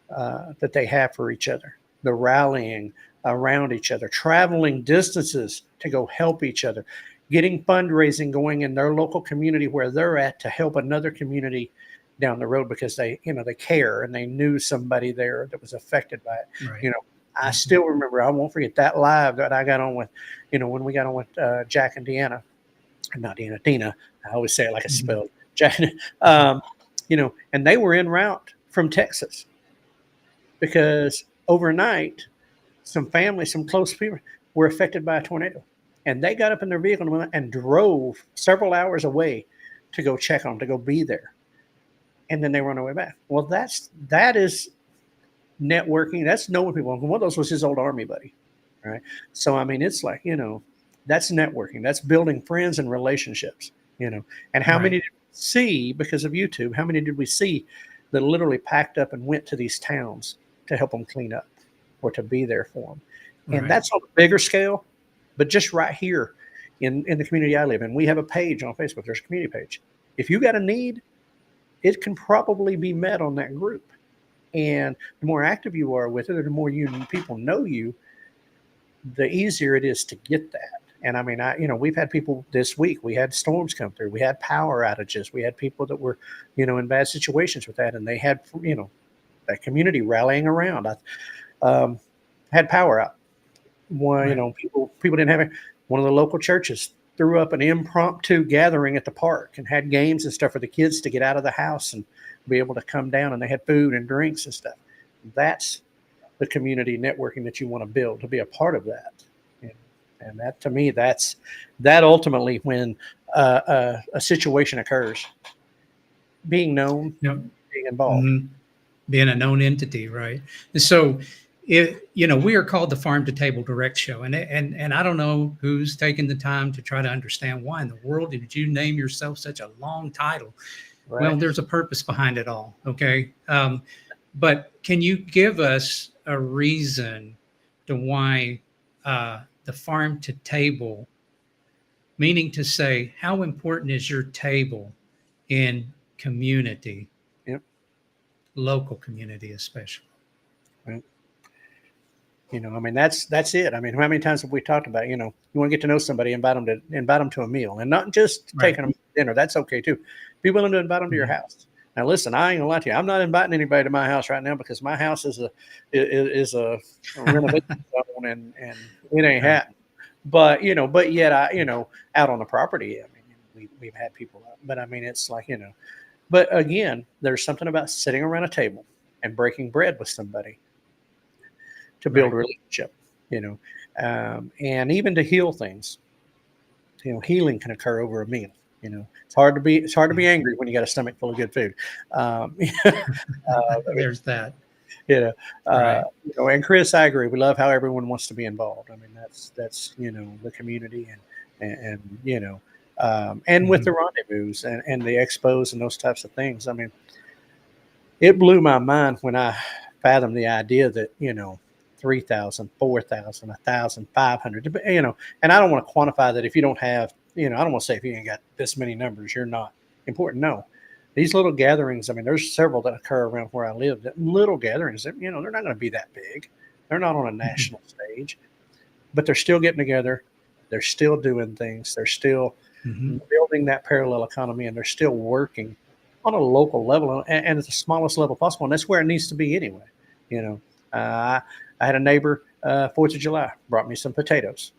that they have for each other, the rallying around each other, traveling distances to go help each other, getting fundraising going in their local community where they're at to help another community down the road because they care and they knew somebody there that was affected by it. Right. I still remember, I won't forget that live that I got on with, when we got on with Jack and Deanna, not Deanna, Dina. I always say it like it's spelled. Jack, and they were en route from Texas because overnight, some family, some close people were affected by a tornado. And they got up in their vehicle and drove several hours away to go check on them, to go be there. And then they were on their way back. Well, that is networking. That's knowing people. One of those was his old Army buddy, right? So, it's like, that's networking. That's building friends and relationships, And how many did we see because of YouTube? How many did we see that literally packed up and went to these towns to help them clean up or to be there for them? And that's on a bigger scale, but just right here in the community I live in, we have a page on Facebook. There's a community page. If you got a need, it can probably be met on that group. And the more active you are with it, or the more people know you, the easier it is to get that. And we've had people this week. We had storms come through. We had power outages. We had people that were, in bad situations with that, and they had, that community rallying around. I had power out. One, people didn't have it. One of the local churches threw up an impromptu gathering at the park and had games and stuff for the kids to get out of the house and be able to come down, and they had food and drinks and stuff. That's the community networking that you want to build, to be a part of that. And that, to me, that ultimately, when a situation occurs, being known, being involved. Being a known entity, right? And so, we are called the Farm to Table Direct Show, and I don't know who's taking the time to try to understand why in the world did you name yourself such a long title. Right. Well, there's a purpose behind it all, okay? But can you give us a reason to why the Farm to Table, meaning to say, how important is your table in community? Yep. Local community especially. Right. That's it. How many times have we talked about, you want to get to know somebody, invite them to a meal, and not just taking them to dinner. That's okay too. Be willing to invite them to your house. Now, listen, I ain't gonna lie to you. I'm not inviting anybody to my house right now because my house is a renovation zone, and it ain't happening. But yet out on the property, we've had people out. But it's like, But again, there's something about sitting around a table and breaking bread with somebody to build a relationship, and even to heal things. Healing can occur over a meal. It's hard to be angry when you got a stomach full of good food. There's that. And Chris, I agree. We love how everyone wants to be involved. That's the community and with the rendezvous and the expos and those types of things. It blew my mind when I fathomed the idea that 3,000, 4,000, 1,500, and I don't want to quantify that if you don't have, I don't want to say if you ain't got this many numbers, you're not important. No, these little gatherings, there's several that occur around where I live, that little gatherings that, they're not going to be that big. They're not on a national stage, but they're still getting together. They're still doing things. They're still building that parallel economy, and they're still working on a local level and at the smallest level possible. And that's where it needs to be anyway. I had a neighbor, 4th of July, brought me some potatoes.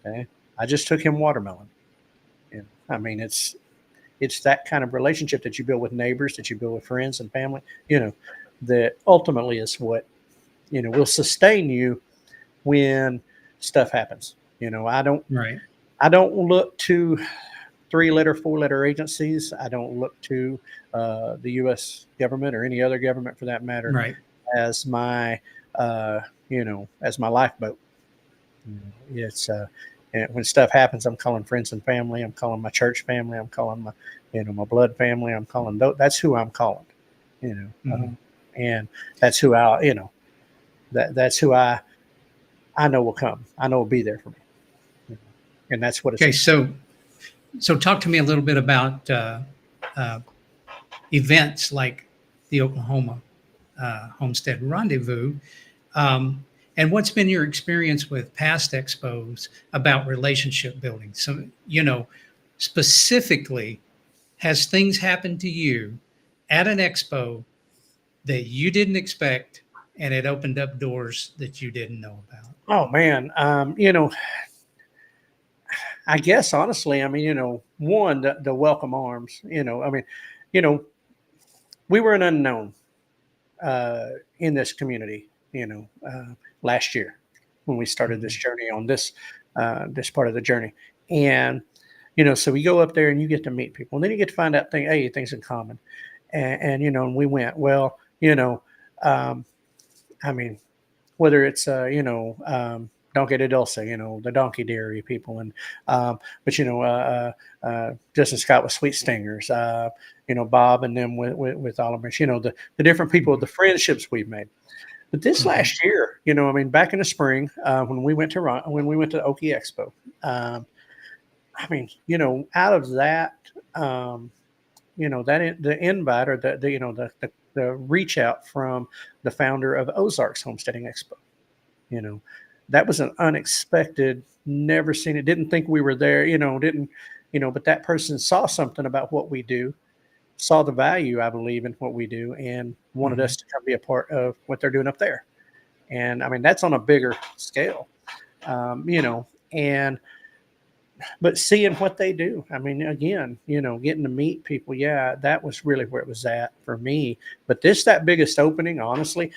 Okay. I just took him watermelon. It's that kind of relationship that you build with neighbors, that you build with friends and family, that ultimately is what, will sustain you when stuff happens. I don't look to 3-letter, 4-letter agencies. I don't look to the U.S. government or any other government for that matter as my, as my lifeboat. It's and when stuff happens, I'm calling friends and family. I'm calling my church family. I'm calling my, my blood family. I'm calling that's who I'm calling. and that's who that's who I know will come. I know will be there for me, and that's what it's Okay, about. so talk to me a little bit about uh, events like the Oklahoma Homestead Rendezvous. Um, and what's been your experience with past expos about relationship building? So, specifically, has things happened to you at an expo that you didn't expect and it opened up doors that you didn't know about? Oh man, I guess honestly, I mean, one, the welcome arms. I mean, you know, we were an unknown in this community. Last year when we started this Mhm. journey on this part of the journey, and so we go up there and you get to meet people, and then you get to find out things in common, and and we went well. Um, I mean, whether it's Donkey de Dulce, the donkey dairy people, and but Justin Scott with Sweet Stingers, Bob and them with Oliver, the different people, the friendships we've made. But this Mhm. last year, I mean, back in the spring, when we went to Okie Expo, I mean, out of that, the invite, or the reach out from the founder of Ozarks Homesteading Expo, you know, that was an unexpected, never seen it, didn't think we were there, didn't, but that person saw something about what we do, saw the value, I believe, in what we do, and wanted Mhm. us to come be a part of what they're doing up there. And I mean, that's on a bigger scale, and but seeing what they do, I mean, again, getting to meet people, yeah, that was really where it was at for me. But that biggest opening, honestly,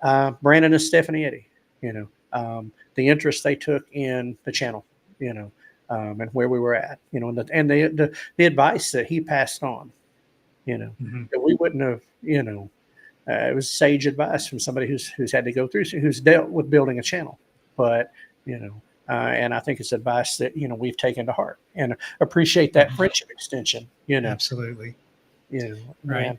Brandon and Stephanie Eddy, the interest they took in the channel, and where we were at, and the advice that he passed on, Mhm. that we wouldn't have, it was sage advice from somebody who's had to go through, who's dealt with building a channel, but and I think it's advice that we've taken to heart and appreciate that Mhm. friendship extension. Absolutely. Right. And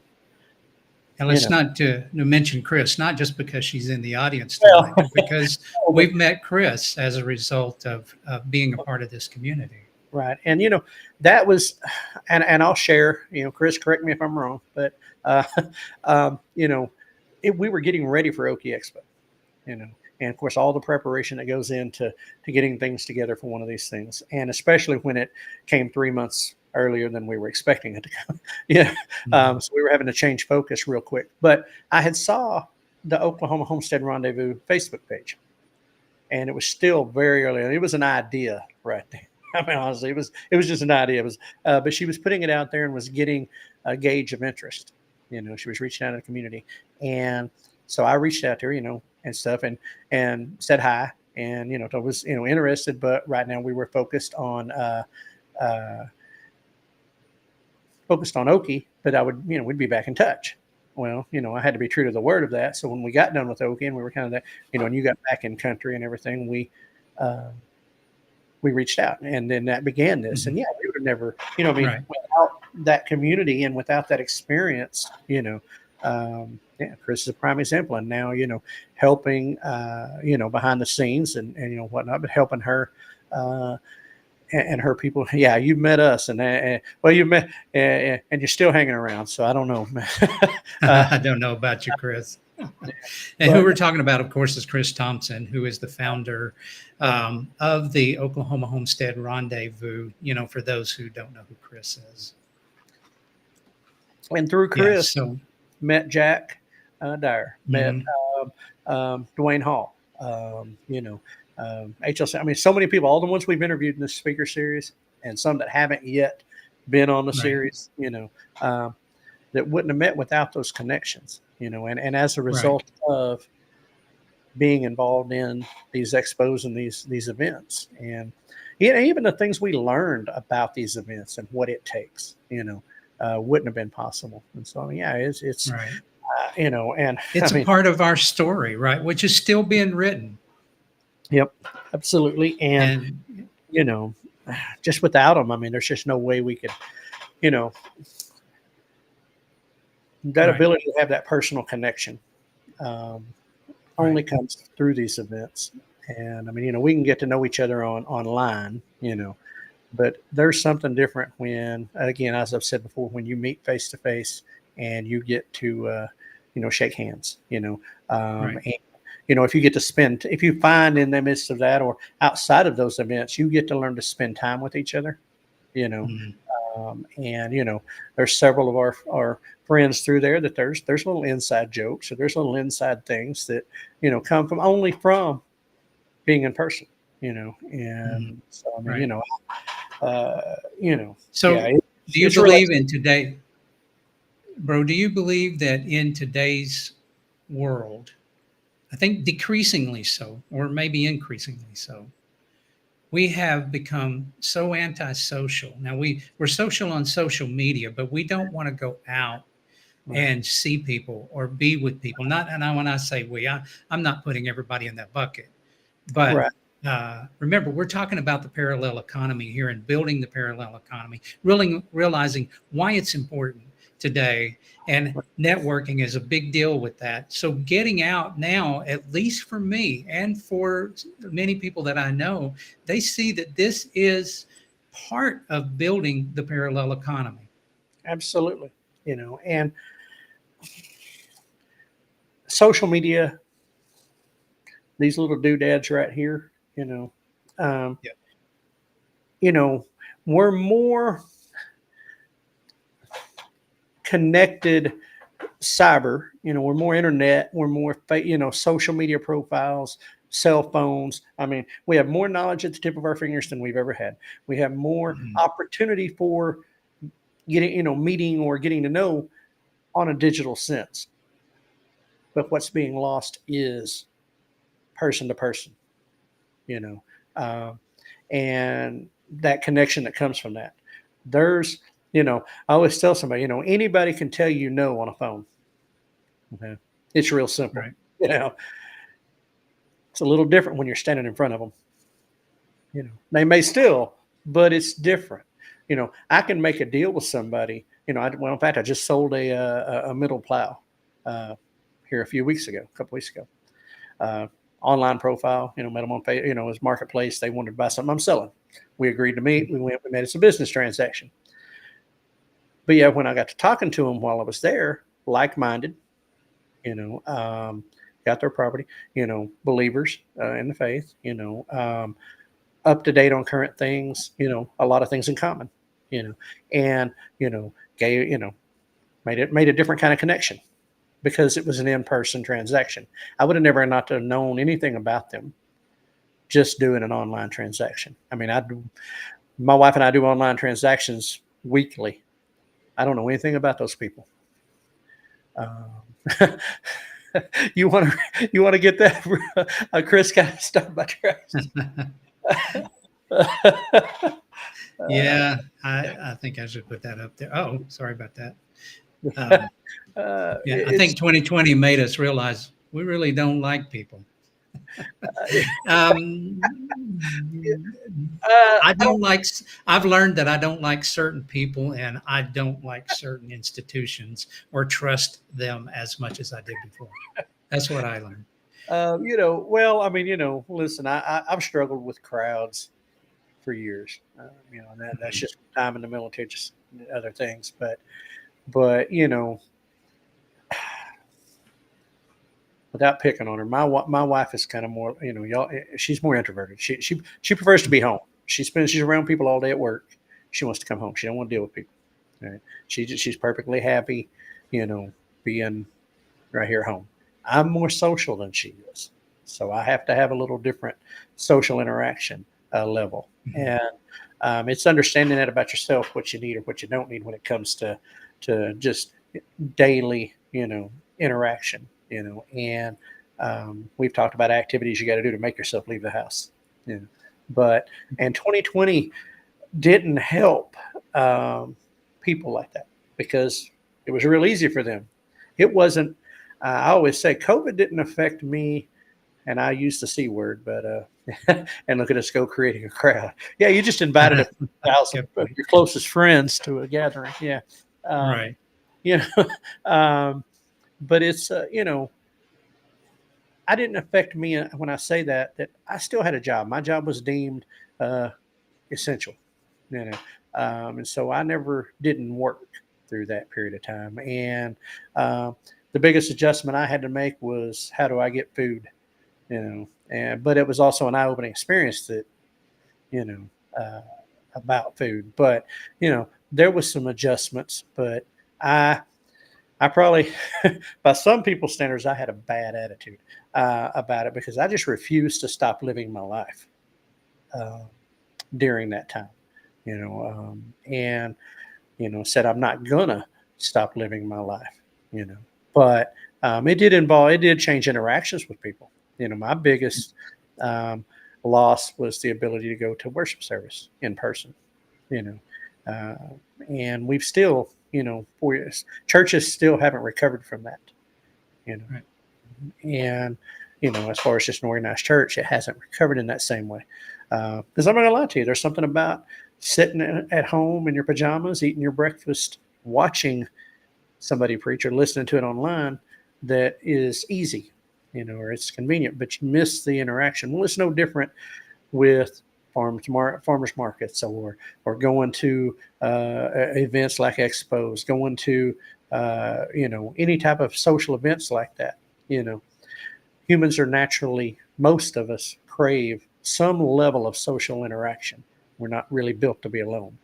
And you let's know, not to mention Chris, not just because she's in the audience well, tonight, but because but we've met Chris as a result of being a part of this community. right, and that was, and I'll share. Chris, correct me if I'm wrong, but uh, we were getting ready for Okie Expo, you know, and of course all the preparation that goes into getting things together for one of these things, and especially when it came 3 months earlier than we were expecting it to come. Yeah, Mhm. so we were having to change focus real quick. But I had saw the Oklahoma Homestead Rendezvous Facebook page, and it was still very early, and it was an idea right there. I mean, honestly, it was just an idea. It was, but she was putting it out there and was getting a gauge of interest. She was reaching out to the community, and so I reached out to her, and stuff, and said hi, and I was interested, but right now we were uh, focused on Okie, but I would, we'd be back in touch. Well, I had to be true to the word of that. So when we got done with Okie and we were kind of that, and you got back in country and everything, uh, we reached out, and then that began this. And Mhm. yeah, we would have never, I mean, Right. without that community and without that experience, yeah, Chris is a prime example. And now, helping, behind the scenes and whatnot, but helping her, and her people. Yeah, you met us, and well, you met, and you're still hanging around. So I don't know, uh, I don't know about you, Chris. And who but we're talking about, of course, is Chris Thompson, who is the founder of the Oklahoma Homestead Rendezvous. For those who don't know who Chris is. and through Yeah. Chris, So, met Jack Dyer, met mhm. Dwayne Hall, HLC. I mean, so many people, all the ones we've interviewed in this speaker series, and some that haven't yet been on the Right. series, that wouldn't have met without those connections, and as a Right. result of being involved in these expos and these events, and even the things we learned about these events and what it takes, wouldn't have been possible. And so, yeah, it's Right. and I It's a mean, part of our story, right? Which is still being written. yep, absolutely. And And you know, just without them, I mean, there's just no way we could, you know, That Right. ability to have that personal connection um, Right. only comes through these events. And I mean, we can get to know each other online, but there's something different when, again, as I've said before, when you meet face to face and you get to, shake hands, Right. and, if you get to if you find in the midst of that or outside of those events, you get to learn to spend time with each other, you know, Mhm. and there's several of our friends through there that there's little inside jokes or there's little inside things that come from only from being in person, Mhm. and so I mean, Right. yeah, So, do you it's really believe in today, bro? Do you believe that in today's world, I think decreasingly so, or maybe increasingly so, we have become so antisocial. Now we're social on social media, but we don't want to go out right, and see people or be with people. Not, and when I say we, I'm not putting everybody in that bucket. But right, remember, we're talking about the parallel economy here and building the parallel economy, really realizing why it's important today. And right. networking is a big deal with that. So, getting out now, at least for me and for many people that I know, they see that this is part of building the parallel economy. Absolutely, and social media, these little doodads right here, um, Yeah. you know, we're more connected cyber, we're more internet, we're more, social media profiles, cell phones. I mean, we have more knowledge at the tip of our fingers than we've ever had. We have more Mhm. opportunity for getting, meeting or getting to know on a digital sense. But what's being lost is person to person, you know, uh, and that connection that comes from that. There's, I always tell somebody, anybody can tell you no on a phone. Okay? It's real simple. Right. You know, it's a little different when you're standing in front of them. They may still, but it's different. I can make a deal with somebody. Well, in fact, I just sold a middle plow here a few weeks ago, a couple weeks ago. Uh, Online profile, met them on, his marketplace. They wanted to buy something I'm selling. We agreed to meet. We went. We made it a business transaction. But yeah, when I got to talking to them while I was there, like-minded, you know, um, got their property, believers in the faith, up to date on current things, a lot of things in common, and gay, made a different kind of connection because it was an in-person transaction. I would have never not to have known anything about them just doing an online transaction. I mean, my wife and I do online transactions weekly. I don't know anything about those people. Um, you want to get that? Chris kind of stopped my tracks. Yeah, I think I should put that up there. Oh, sorry about that. Um, yeah, I It's think 2020 made us realize we really don't like people. I I don't. don't like, I've learned that I don't like certain people and I don't like certain institutions or trust them as much as I did before. That's what I learned. Well, I mean, listen, I've struggled with crowds for years. And that's Mhm. just time in the military, just other things. But without picking on her, my wife is kind of more, y'all. She's more introverted. She prefers to be home. She's around people all day at work. She wants to come home. She don't want to deal with people. Right? She's perfectly happy, you know, being right here at home. I'm more social than she is, so I have to have a little different social interaction level, Mhm. and it's understanding that about yourself, what you need or what you don't need when it comes to just daily, interaction, and we've talked about activities you got to do to make yourself leave the house, you know. But and 2020 didn't help people like that because it was real easy for them. It wasn't. I always say COVID didn't affect me, and I use the C word, but and look at us go creating a crowd. Yeah, you just invited a thousand Good of point. your closest friends to a gathering. Yeah, um, Right. you know. But it's, I didn't affect me when I say that I still had a job. My job was deemed uh, essential, you know, and so I never didn't work through that period of time. And uh, the biggest adjustment I had to make was how do I get food, and but it was also an eye-opening experience that you know uh, about food. But there was some adjustments, but I I probably, by some people's standards, I had a bad attitude about it because I just refused to stop living my life uh, during that time, and said I'm not gonna stop living my life, you know. But it did change interactions with people. My biggest um, loss was the ability to go to worship service in person, you know. And we've still, 4 years, churches still haven't recovered from that, you know. Right. And, as far as just an organized church, it hasn't recovered in that same way. Because I'm not going to lie to you, there's something about sitting at home in your pajamas, eating your breakfast, watching somebody preach or listening to it online that is easy, or it's convenient, but you miss the interaction. Well, it's no different with farmers markets or going to events like expos, going to any type of social events like that. You know, Humans are naturally, most of us crave some level of social interaction. We're not really built to be alone.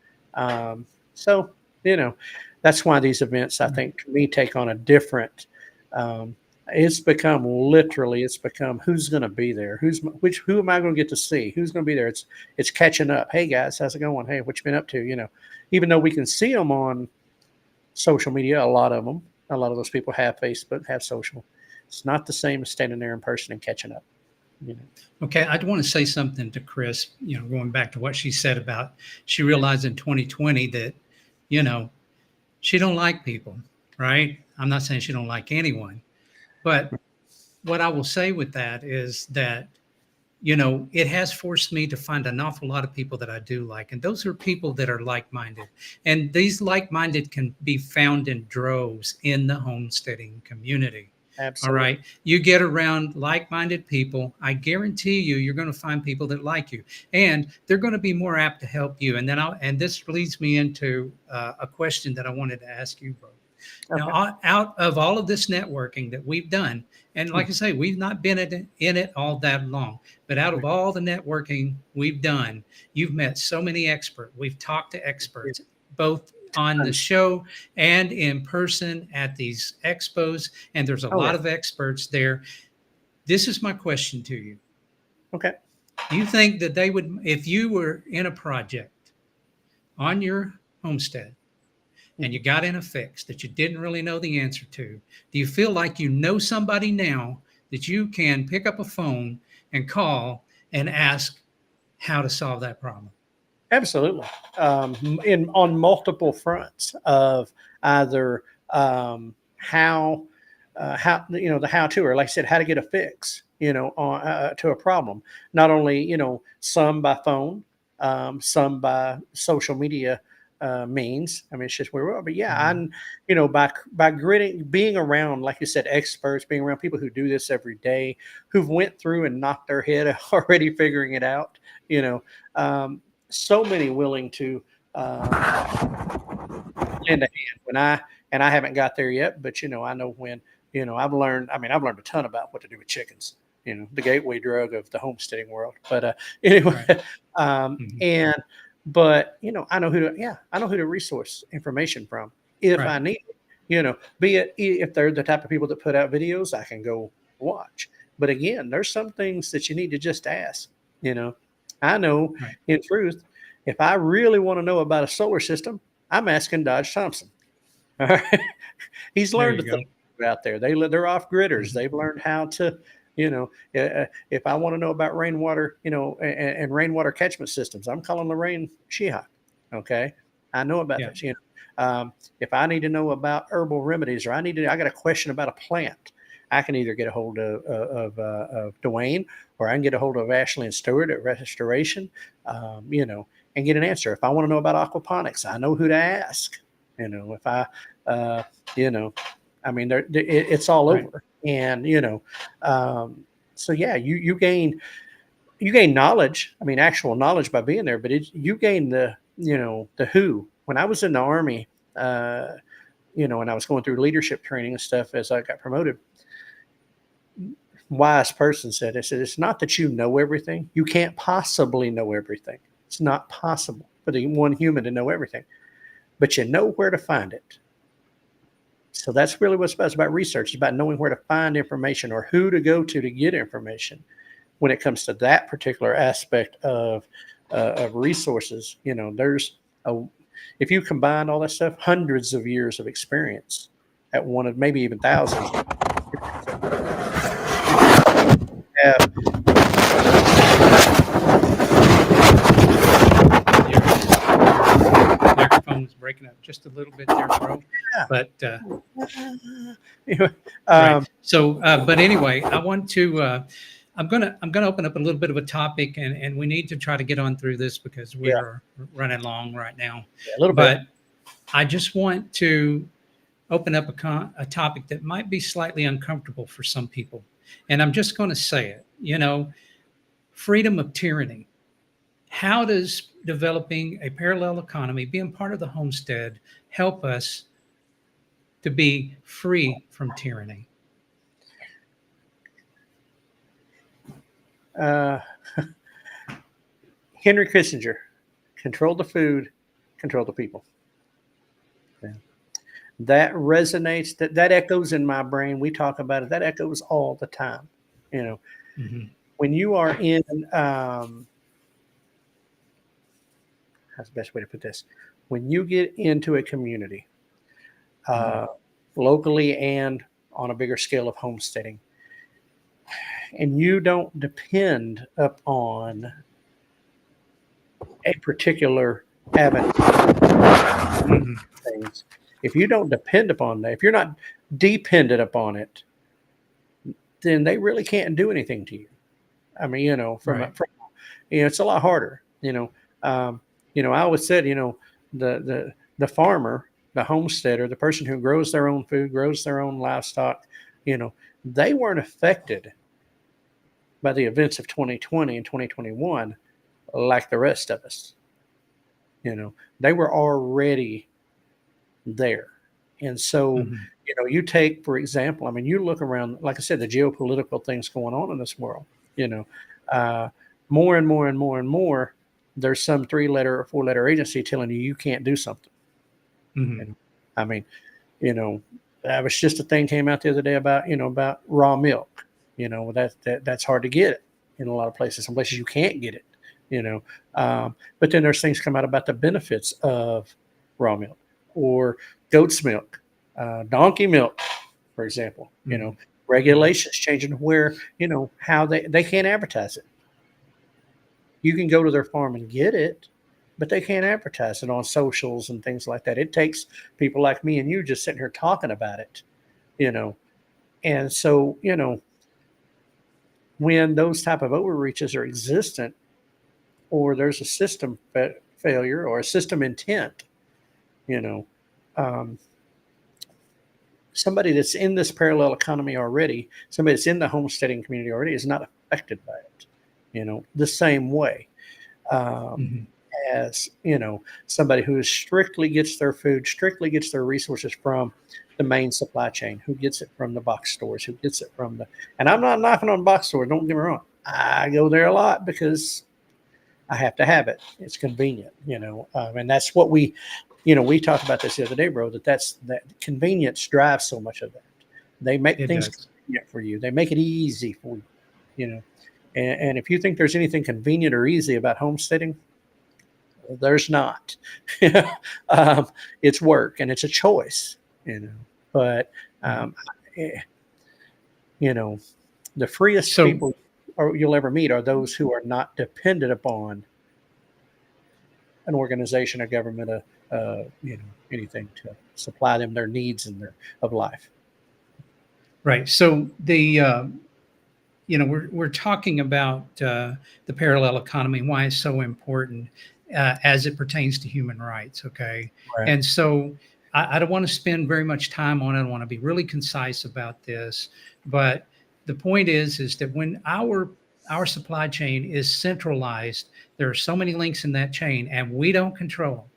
So you know that's why these events, I think, to me, take on a different. Um, it's become who's going to be there, who am I going to get to see, who's going to be there. It's catching up. Hey guys, how's it going? Hey, what you been up to? Even though we can see them on social media, a lot of those people have Facebook, have social. It's not the same as standing there in person and catching up. You know. Okay, I want to say something to Chris, going back to what she said about she realized in 2020 that, you know, she don't like people, right? I'm not saying she don't like anyone, but what I will say with that is that, it has forced me to find an awful lot of people that I do like. And those are people that are like minded. And these like minded can be found in droves in the homesteading community. All Absolutely. right. You get around like minded people. I guarantee you're going to find people that like you and they're going to be more apt to help you. And this leads me into a question that I wanted to ask you both. Okay. Now, out of all of this networking that we've done, and like I say, we've not been in it all that long, but out of all the networking we've done, you've met so many experts. We've talked to experts, both on the show and in person at these expos, and there's a Oh lot yeah. of experts there. This is my question to you. Okay. Do you think that they would, if you were in a project on your homestead, and you got in a fix that you didn't really know the answer to, do you feel like you know somebody now that you can pick up a phone and call and ask how to solve that problem? Absolutely. In on multiple fronts of either how the how to, or like I said, how to get a fix, to a problem. Not only some by phone, some by social media means. I mean, it's just where we are. But yeah, Mhm. I'm by being around, like you said, experts, being around people who do this every day, who've went through and knocked their head already figuring it out. You know. Um, so many willing to lend a hand and I haven't got there yet, but I know when, I've learned a ton about what to do with chickens, the gateway drug of the homesteading world. But anyway, Right. Mhm. and but I know who to resource information from if Right. I need it. Be it if they're the type of people that put out videos, I can go watch. But again, there's some things that you need to just ask. You know, I know Right. in truth, if I really want to know about a solar system, I'm asking Dodge Thompson. All right. He's There learned you a thing go. out there. They're off gridders. Mhm. They've learned how to, if I want to know about rainwater, and rainwater catchment systems, I'm calling Lorraine Shihawk. Okay. I know about Yeah. this. If I need to know about herbal remedies, or I got a question about a plant, I can either get a hold of Dwayne, or I can get a hold of Ashley and Stewart at Restoration, and get an answer. If I want to know about aquaponics, I know who to ask. If I uh, you know, I mean, it's all Right. over. And, so yeah, you gain knowledge. I mean, actual knowledge by being there, but you gain the who. When I was in the Army, uh, and I was going through leadership training and stuff as I got promoted, wise person said, I said, it's not that you know everything. You can't possibly know everything. It's not possible for the one human to know everything, but you know where to find it. So that's really what it's about. It's about research. It's about knowing where to find information or who to go to get information. When it comes to that particular aspect of resources, there's if you combine all that stuff, hundreds of years of experience at one of maybe even thousands. Have, Your microphone was breaking up just a little bit there, bro. yeah. But Right. right. So, but anyway, I want to. I'm gonna open up a little bit of a topic, and we need to try to get on through this because Yeah, we're running long right now. yeah, a little bit. But I just want to open up a topic that might be slightly uncomfortable for some people, and I'm just going to say it. Freedom of tyranny. How does developing a parallel economy, being part of the homestead, help us to be free from tyranny? Uh, Henry Kissinger, control the food, control the people. Yeah. That resonates. That echoes in my brain. We talk about it. That echoes all the time. Mm-hmm. When you are in, how's the best way to put this? When you get into a community, locally and on a bigger scale of homesteading, and you don't depend upon a particular avenue, things. If you don't depend upon that, if you're not dependent upon it, then they really can't do anything to you. I mean, it's a lot harder. I always said, the farmer, the homesteader, the person who grows their own food, grows their own livestock, they weren't affected by the events of 2020 and 2021 like the rest of us. They were already there. And so, you take, for example, I mean, you look around, like I said, the geopolitical things going on in this world, more and more and more and more, there's some 3-letter or 4-letter agency telling you can't do something. Mm-hmm. I mean, that was just a thing came out the other day about raw milk. That's hard to get in a lot of places. Some places you can't get it. But then there's things come out about the benefits of raw milk or goat's milk, donkey milk, for example. Regulations changing where how they can't advertise it. You can go to their farm and get it, but they can't advertise it on socials and things like that. It takes people like me and you just sitting here talking about it, and so when those type of overreaches are existent, or there's a system failure or a system intent, somebody that's in this parallel economy already, somebody that's in the homesteading community already is not affected by it, the same way as, somebody who strictly gets their food, strictly gets their resources from the main supply chain, who gets it from the box stores, who gets it from and I'm not knocking on box stores, don't get me wrong. I go there a lot because I have to have it. It's convenient, and that's what we talked about this the other day, bro, that convenience drives so much of that. They make things convenient for you. They make it easy for you, and if you think there's anything convenient or easy about homesteading, there's not. It's work and it's a choice, but, the freest people you'll ever meet are those who are not dependent upon an organization, a government, anything to supply them their needs and of life. Right. So we're talking about the parallel economy and why it's so important as it pertains to human rights. Okay. Right. And so I don't want to spend very much time on it. I want to be really concise about this, but the point is that when our supply chain is centralized, there are so many links in that chain, and we don't control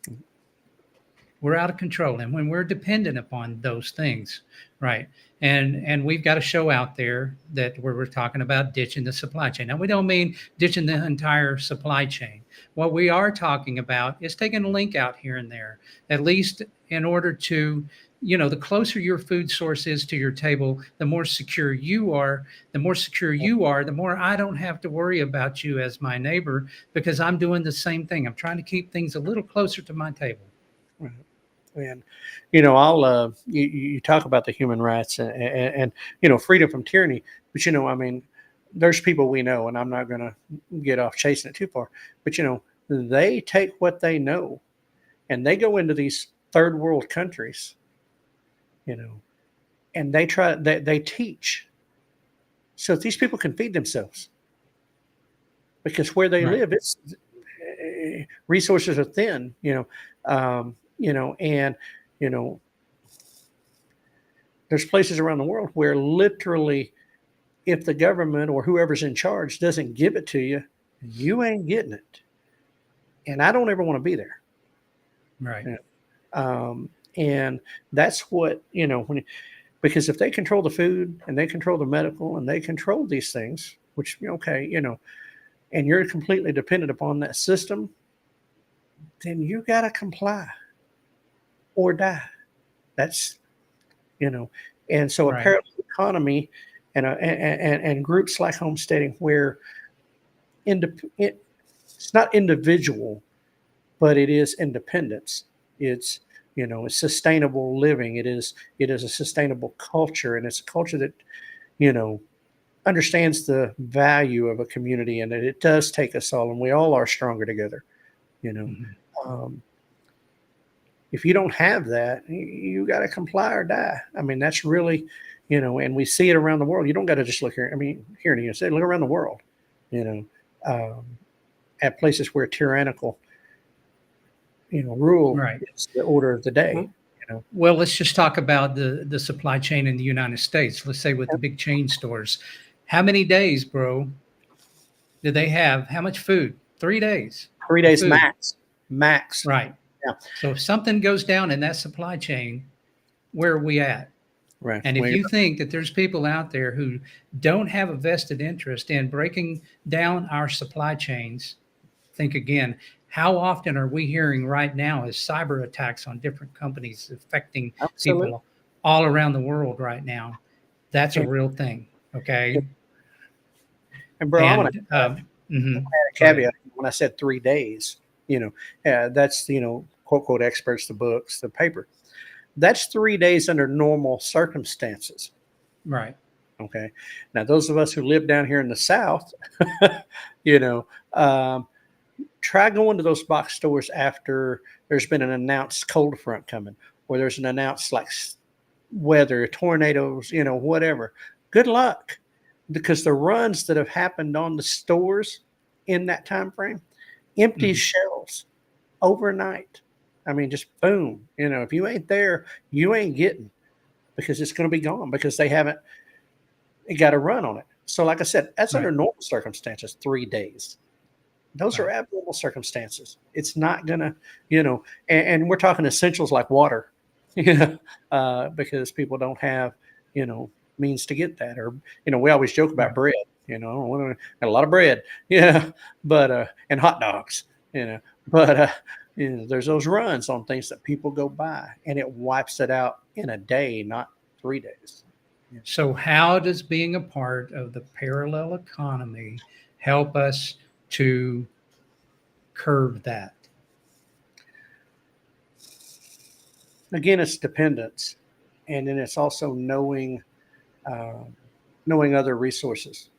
them. We're out of control, and when we're dependent upon those things, right? And we've got a show out there that where we're talking about ditching the supply chain. Now, we don't mean ditching the entire supply chain. What we are talking about is taking a link out here and there, at least in order to, the closer your food source is to your table, the more secure you are. The more secure you are, the more I don't have to worry about you as my neighbor, because I'm doing the same thing. I'm trying to keep things a little closer to my table. Right. And I'll you talk about the human rights and freedom from tyranny, but I mean, there's people we know, and I'm not going to get off chasing it too far, but they take what they know, and they go into these third world countries, and they teach so these people can feed themselves, because where they Right. live, it's resources are thin, and there's places around the world where literally, if the government or whoever's in charge doesn't give it to you, you ain't getting it. And I don't ever want to be there. Right. And that's what, because if they control the food and they control the medical and they control these things, which, okay, and you're completely dependent upon that system, then you got to comply or die. That's, and so a Right. parallel economy and groups like homesteading, where it's not individual, but it is independence. It's it's sustainable living. It is a sustainable culture, and it's a culture that understands the value of a community, and that it does take us all, and we all are stronger together. Mhm. Um, if you don't have that, you got to comply or die. I mean, that's really, and we see it around the world. You don't got to just look here. I mean, here in the USA, look around the world, you know, um, at places where tyrannical, rule Right. is the order of the day. Well, well, let's just talk about the supply chain in the United States. Let's say with the big chain stores. How many days, bro, did they have? How much food? 3 days 3 days of food. max, max. Right. Yeah, So if something goes down in that supply chain, where are we at? right. And if you think that there's people out there who don't have a vested interest in breaking down our supply chains, think again. How often are we hearing right now is cyber attacks on different companies affecting Absolutely. people all around the world right now? That's a And, real thing. Okay. and bro, I want to And add a go ahead. caveat when I said 3 days. That's quote quote experts, the books, the paper. That's 3 days under normal circumstances. Right. Okay. Now, those of us who live down here in the South, you know, um, try going to those box stores after there's been an announced cold front coming, or there's an announced weather, tornadoes, whatever. Good luck, because the runs that have happened on the stores in that time frame, empty Mhm. shelves overnight. I mean, just boom. If you ain't there, you ain't getting, because it's going to be gone, because they haven't got a run on it. So, like I said, that's under Right. normal circumstances, 3 days. Those are Right. abnormal circumstances. It's not gonna, and we're talking essentials like water, because people don't have, means to get that. Or, we always joke about Right. bread, we got a lot of bread, yeah, but, and hot dogs, but, there's those runs on things that people go by, and it wipes it out in a day, not 3 days. So, how does being a part of the parallel economy help us to curb that? Again, it's dependence, and then it's also um, knowing other resources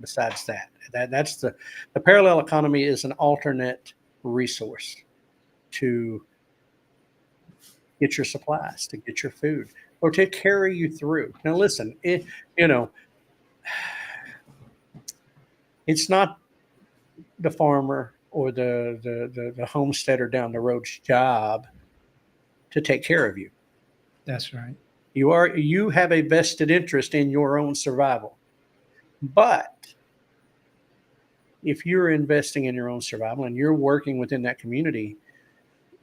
besides that. That's the parallel economy is an alternate resource to get your supplies, to get your food, or to carry you through. Now, listen, you know, it's not the farmer or the homesteader down the road's job to take care of you. That's right. You have a vested interest in your own survival. But if you're investing in your own survival and you're working within that community,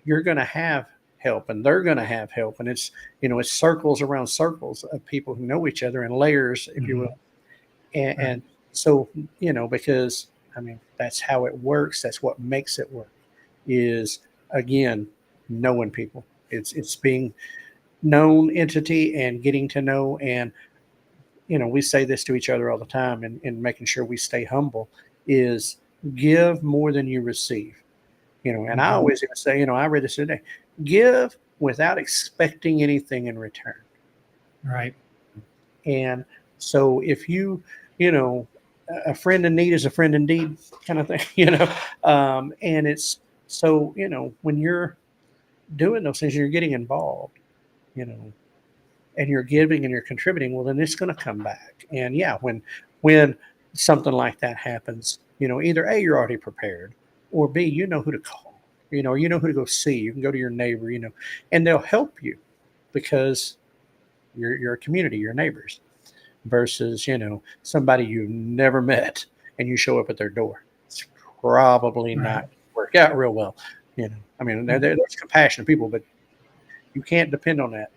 you're going to have help and they're going to have help. And it's circles around circles of people who know each other in layers, if you will. And so, because that's how it works. That's what makes it work is, again, knowing people. It's being known entity and getting to know. And, we say this to each other all the time and making sure we stay humble is give more than you receive. And I always say, I read this today, give without expecting anything in return. Right. And so if a friend in need is a friend indeed kind of thing, and it's so, when you're doing those things, you're getting involved, and you're giving and you're contributing, well, then it's going to come back. And yeah, when something like that happens, either A, you're already prepared, or B, you know who to call, you know who to go see. You can go to your neighbor, and they'll help you because you're a community, your neighbors, versus, somebody you've never met and you show up at their door. It's probably not work out real well. There's compassionate people, but you can't depend on that.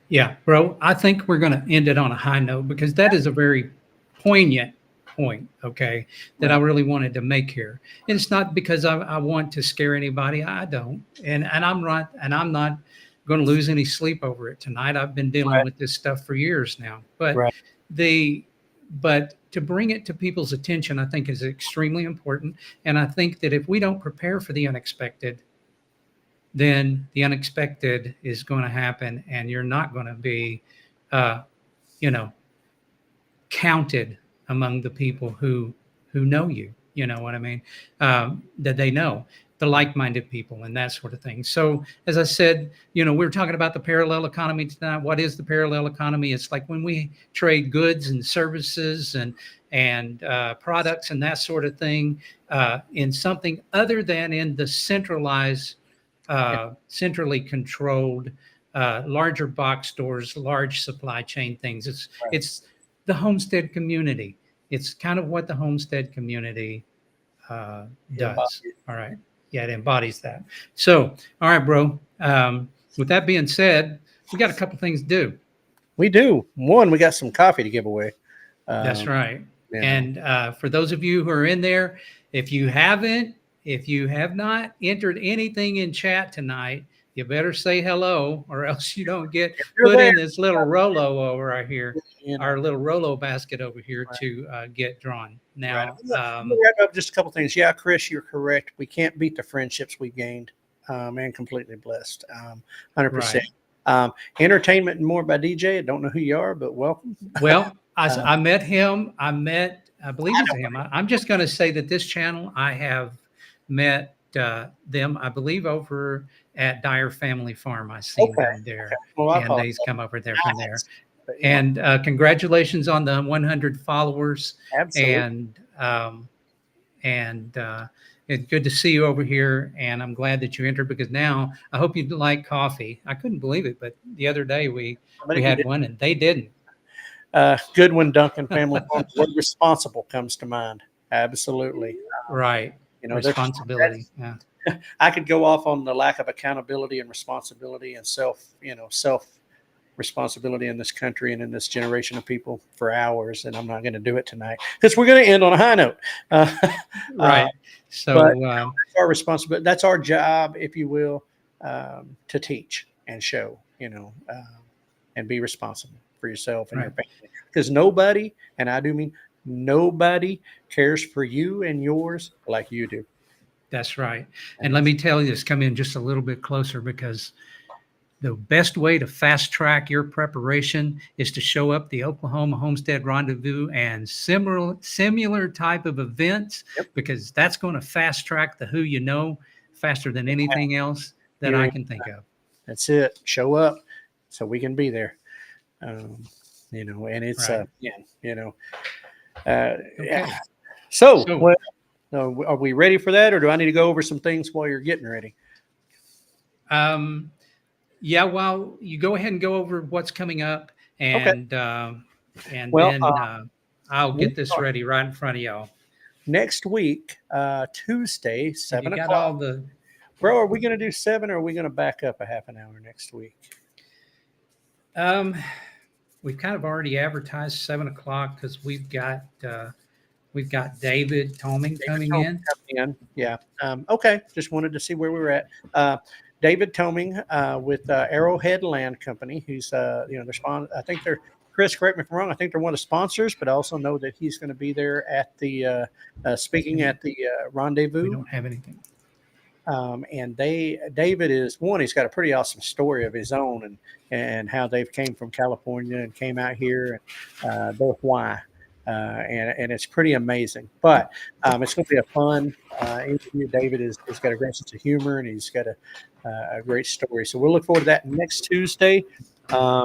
Yeah, bro, I think we're going to end it on a high note because that is a very poignant point, okay, that I really wanted to make here. And it's not because I want to scare anybody. I don't. And I'm not going to lose any sleep over it tonight. I've been dealing with this stuff for years now. But but to bring it to people's attention, I think is extremely important. And I think that if we don't prepare for the unexpected, then the unexpected is going to happen and you're not going to be, counted among the people who know you, you know what I mean? That they know the like-minded people and that sort of thing. So as I said, we were talking about the parallel economy tonight. What is the parallel economy? It's like when we trade goods and services and products and that sort of thing in something other than in the centralized, centrally controlled, larger box stores, large supply chain things. It's the homestead community. It's kind of what the homestead community does. All right. Yeah, it embodies that. So, all right, bro. With that being said, we got a couple things to do. We do. One, we got some coffee to give away. That's right. Yeah. And for those of you who are in there, if you have not entered anything in chat tonight, you better say hello or else you don't get put in this little Rolo over here, our little Rolo basket over here to get drawn. Now, let me wrap up just a couple things. Yeah, Chris, you're correct. We can't beat the friendships we've gained and completely blessed. 100%. Entertainment and More by DJ. I don't know who you are, but welcome. Well, I met him. I believe it's him. I'm just going to say that this channel, I have met them, I believe, over at Dyer Family Farm. I seen them there, well, and they's come over there from there. And congratulations on the 100 followers. Absolutely. And it's good to see you over here. And I'm glad that you entered because now I hope you like coffee. I couldn't believe it, but the other day we had one and they didn't. Goodwin Duncan Family Farm. The word responsible comes to mind. Absolutely. Right. Responsibility. Yeah. I could go off on the lack of accountability and responsibility and self responsibility in this country and in this generation of people for hours, and I'm not going to do it tonight because we're going to end on a high note. Right. So that's our responsibility. That's our job, if you will, to teach and show, and be responsible for yourself and your family. Because nobody, and I do mean nobody, cares for you and yours like you do. That's right. And let me tell you this, come in just a little bit closer because the best way to fast track your preparation is to show up the Oklahoma Homestead Rendezvous and similar type of events, because that's going to fast track the who you know faster than anything else that I can think of. That's it. Show up so we can be there. And it's, Okay. So, are we ready for that, or do I need to go over some things while you're getting ready? Yeah, well, you go ahead and go over what's coming up, Okay. and Well, then I'll we get this are ready right in front of y'all. next week, Tuesday, Have you seven got all o'clock. the? Bro, are we going to do 7 or are we going to back up a half an hour next week? Um, we've kind of already advertised 7 o'clock because we've got David Toming David coming Toming in. coming in. Yeah. Okay. Just wanted to see where we were at. David Toming with Arrowhead Land Company, who's they're I think they're Chris. Correct me if I'm wrong. I think they're one of the sponsors, but I also know that he's going to be there at the speaking at the We rendezvous. don't have anything. And David is one. He's got a pretty awesome story of his own, and how they've came from California and came out here, and their why, and it's pretty amazing. But it's going to be a fun interview. David has got a great sense of humor, and he's got a great story. So we'll look forward to that next Tuesday. Um,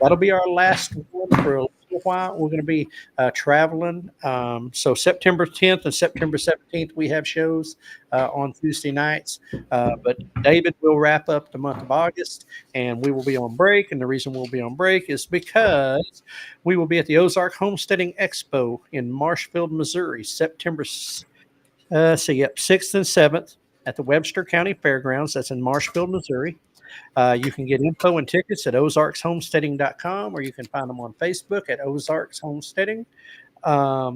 that'll be our last one for a little while. We're going to be traveling. So September 10th and September 17th, we have shows on Tuesday nights. But David will wrap up the month of August, and we will be on break. And the reason we'll be on break is because we will be at the Ozark Homesteading Expo in Marshfield, Missouri, September 6th and 7th at the Webster County Fairgrounds. That's in Marshfield, Missouri. You can get info and tickets at ozarkshomesteading.com, or you can find them on Facebook at Ozarks Homesteading. I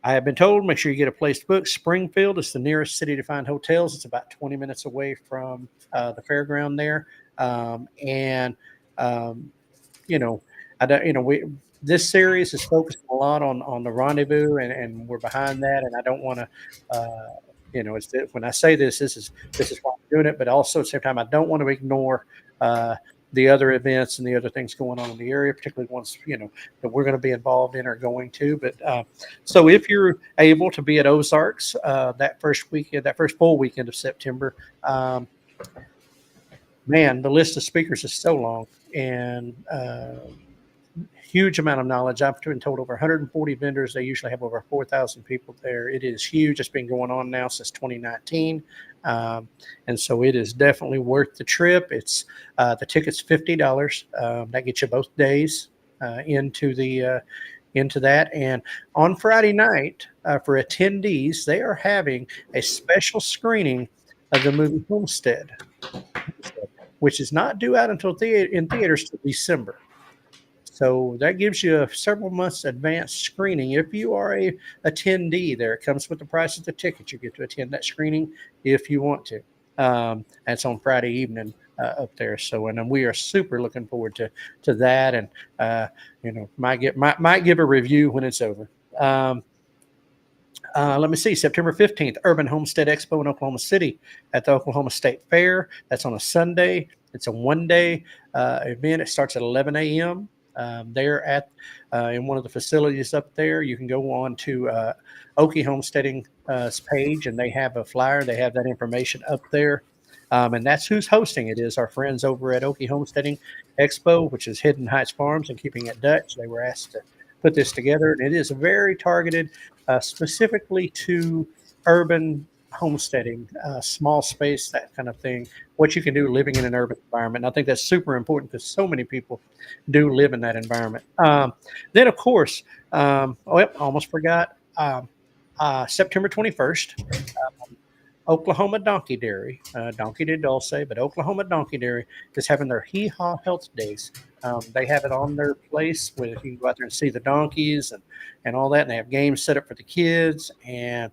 have been told, make sure you get a place to book. Springfield is the nearest city to find hotels. It's about 20 minutes away from the fairground there. And, you know, I don't, you know, this series is focused a lot on the rendezvous, and we're behind that. And I don't want to, when I say this is why I'm doing it, but also at the same time, I don't want to ignore the other events and the other things going on in the area, particularly ones that we're going to be involved in or going to. But so if you're able to be at Ozarks that first weekend, that first full weekend of September, man, the list of speakers is so long, and huge amount of knowledge. I've been told over 140 vendors. They usually have over 4,000 people there. It is huge. It's been going on now since 2019. And so it is definitely worth the trip. It's the ticket's $50. That gets you both days into that. And on Friday night, for attendees, they are having a special screening of the movie Homestead, which is not due out until in theaters till December. So that gives you several months advanced screening. If you are a attendee there, it comes with the price of the ticket. You get to attend that screening if you want to. That's on Friday evening up there. So, and we are super looking forward to that, and might give a review when it's over. Let me see, September 15th, Urban Homestead Expo in Oklahoma City at the Oklahoma State Fair. That's on a Sunday. It's a one-day event. It starts at 11 a.m. They're at in one of the facilities up there. You can go on to Okie Homesteading page, and they have a flyer. They have that information up there. And that's who's hosting it is our friends over at Okie Homesteading Expo, which is Hidden Heights Farms and Keeping It Dutch. They were asked to put this together, and it is very targeted specifically to urban homesteading, small space, that kind of thing, what you can do living in an urban environment. And I think that's super important because so many people do live in that environment. Then, of course, almost forgot, September 21st, Oklahoma Donkey Dairy, Donkey de Dulce, but Oklahoma Donkey Dairy is having their Hee Haw Health Days. They have it on their place where you can go out there and see the donkeys and all that. And they have games set up for the kids. And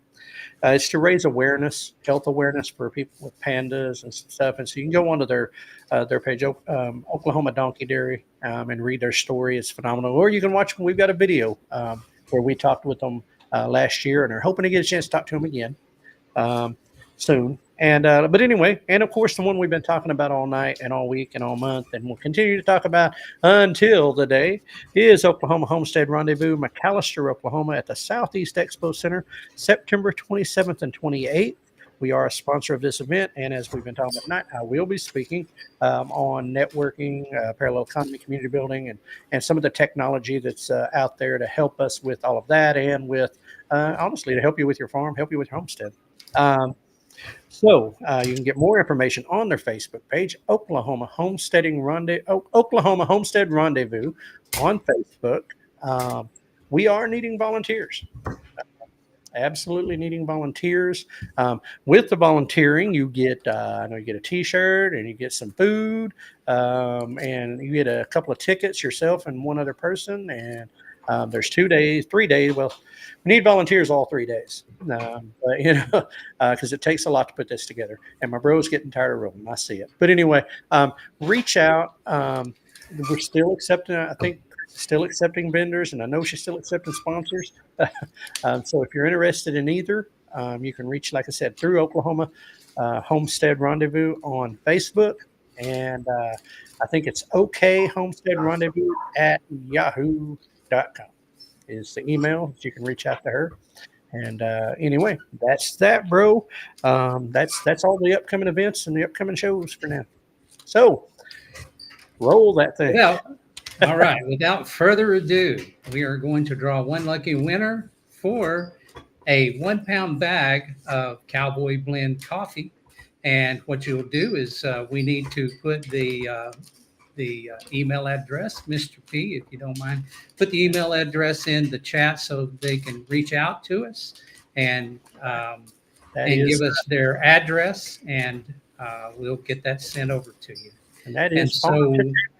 it's to raise awareness, health awareness for people with pandas and stuff. And so you can go onto their page, Oklahoma Donkey Dairy, and read their story. It's phenomenal. Or you can watch. We've got a video where we talked with them last year, and are hoping to get a chance to talk to them again soon. And but anyway, and of course the one we've been talking about all night and all week and all month, and we'll continue to talk about until the day, is Oklahoma Homestead Rendezvous, McAllister, Oklahoma, at the Southeast Expo Center, September 27th and 28th. We are a sponsor of this event, and as we've been talking about tonight, I will be speaking on networking, parallel economy, community building, and some of the technology that's out there to help us with all of that, and with honestly to help you with your farm, help you with your homestead. So you can get more information on their Facebook page, Oklahoma Homestead Rendezvous on Facebook. Um, we are needing volunteers. Absolutely needing volunteers. With the volunteering, you get I know you get a T-shirt and you get some food, and you get a couple of tickets yourself and one other person. And there's 2 days, 3 days. Well, we need volunteers all 3 days, but, because it takes a lot to put this together. And my bro's getting tired of rolling. I see it. But anyway, reach out. We're still accepting. I think still accepting vendors, and I know she's still accepting sponsors. So if you're interested in either, you can reach, like I said, through Oklahoma Homestead Rendezvous on Facebook. And I think it's OK Homestead Rendezvous at yahoo.com is the email that you can reach out to her. And anyway, that's that, bro. That's all the upcoming events and the upcoming shows for now. So roll that thing. Well, all right. Without further ado, we are going to draw one lucky winner for a 1 pound bag of Cowboy Blend coffee. And what you'll do is we need to put the email address, Mr. P, if you don't mind, put the email address in the chat so they can reach out to us and give us their address, and we'll get that sent over to you. And that is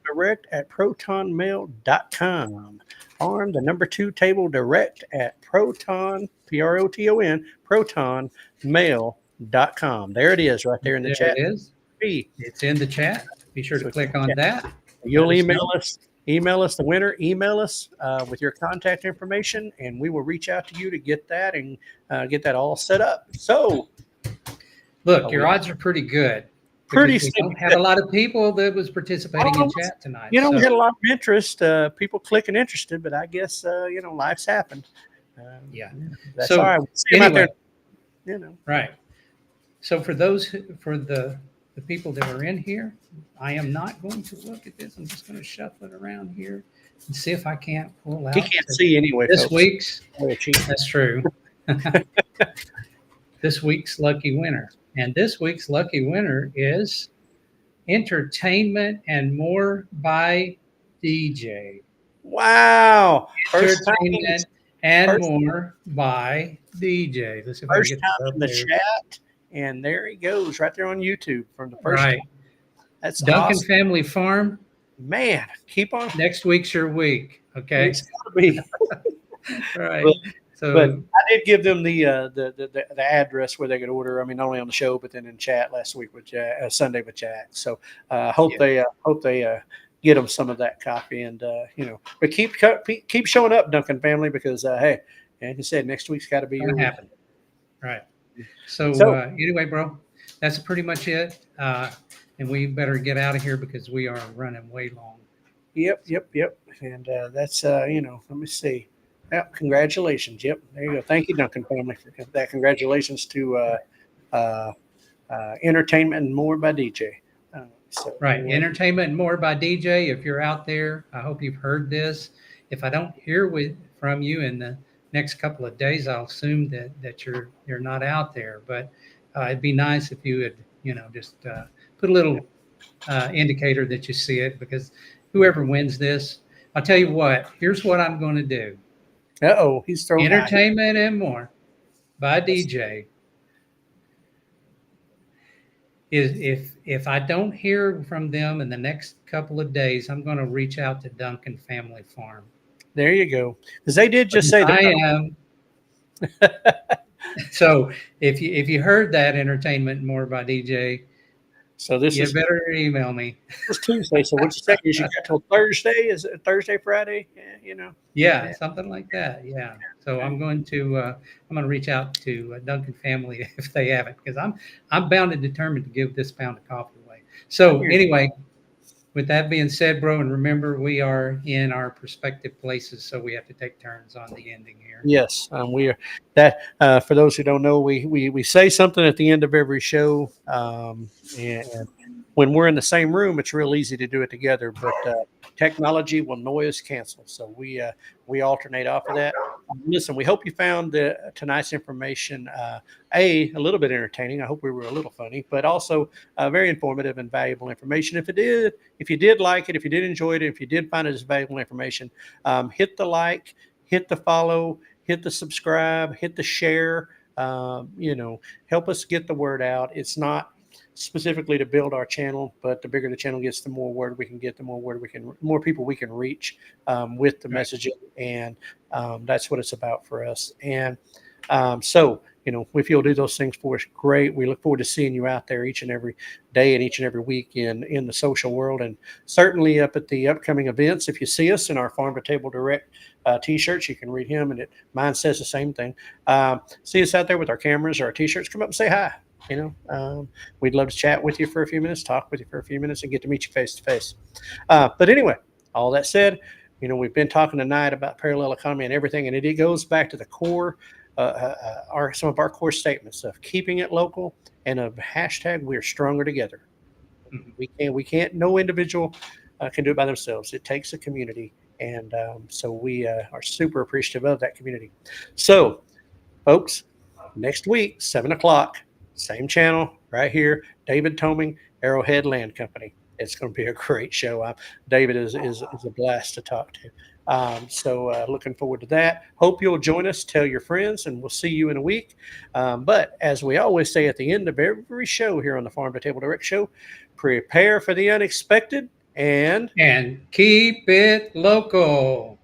direct at protonmail.com. On the number 2 table direct at proton, Proton, protonmail.com. There it is right there in the chat. It is. It's in the chat. Be sure to click on that. You'll email us the winner, email us with your contact information, and we will reach out to you to get that and get that all set up. So look, your odds are pretty good. We don't have a lot of people that was participating in chat tonight. We had a lot of interest, people clicking interested, but I guess, life's happened. Yeah. That's So all right. anyway, there, right. So for the people that are in here, I am not going to look at this. I'm just going to shuffle it around here and see if I can't pull out. He can't see anyway. This folks. week's. That's true. This week's lucky winner. And this week's lucky winner is Entertainment and More by DJ. Wow. Entertainment and More by DJ. Let's see if I first can get time in the chat. And there he goes right there on YouTube from the first time. That's Duncan awesome. Family Farm. Man, keep on. Next week's your week. Okay. It's gotta be. Right. But I did give them the address where they could order. I mean, not only on the show, but then in chat last week with Sunday with Jack. So hope they get them some of that copy, and but keep showing up, Duncan family, because hey, like you said, next week's got to be your happen. Right. So anyway, bro, that's pretty much it. And we better get out of here because we are running way long. Yep. And that's let me see. Yeah, congratulations. Yep, there you go. Thank you, Duncan family, for that. Congratulations to Entertainment and More by DJ. Entertainment and More by DJ. If you're out there, I hope you've heard this. If I don't hear from you in the next couple of days, I'll assume that you're not out there. But it'd be nice if you would, just put a little indicator that you see it, because whoever wins this, I'll tell you what. Here's what I'm going to do. He's throwing Entertainment and More by DJ. If I don't hear from them in the next couple of days, I'm going to reach out to Duncan Family Farm. There you go. Because they did just say that. I am. So if you heard that, Entertainment and More by DJ, so you better email me. It's Tuesday, so what you say is you got till Thursday? Is it Thursday, Friday? Yeah, something like that. Yeah. So I'm going to reach out to Duncan family if they have it, because I'm bound and determined to give this pound of coffee away. So anyway, with that being said, bro, and remember, we are in our prospective places, so we have to take turns on the ending here. Yes, we are. That for those who don't know, we say something at the end of every show, and when we're in the same room, it's real easy to do it together. But technology will noise cancel, so we alternate off of that. Listen, we hope you found tonight's information a little bit entertaining. I hope we were a little funny, but also very informative and valuable information. If you did like it, if you did enjoy it, if you did find it as valuable information, hit the like, hit the follow, hit the subscribe, hit the share. Help us get the word out. It's not specifically to build our channel, but the bigger the channel gets, the more word we can get, more people we can reach with the messaging, and that's what it's about for us. And so, if you'll do those things for us, great. We look forward to seeing you out there each and every day and each and every week in the social world, and certainly up at the upcoming events. If you see us in our Farm to Table Direct t-shirts, you can read him, and mine says the same thing. See us out there with our cameras or our t-shirts. Come up and say hi. We'd love to chat with you for a few minutes, talk with you for a few minutes, and get to meet you face to face. But anyway, all that said, we've been talking tonight about parallel economy and everything, and it goes back to the core, some of our core statements of keeping it local and of hashtag we're stronger together. We can't, no individual can do it by themselves. It takes a community, and so we are super appreciative of that community. So, folks, next week, 7:00. Same channel right here, David Toming, Arrowhead Land Company. It's going to be a great show. David is a blast to talk to. So looking forward to that. Hope you'll join us. Tell your friends, and we'll see you in a week. But as we always say at the end of every show here on the Farm to Table Direct Show, prepare for the unexpected and keep it local.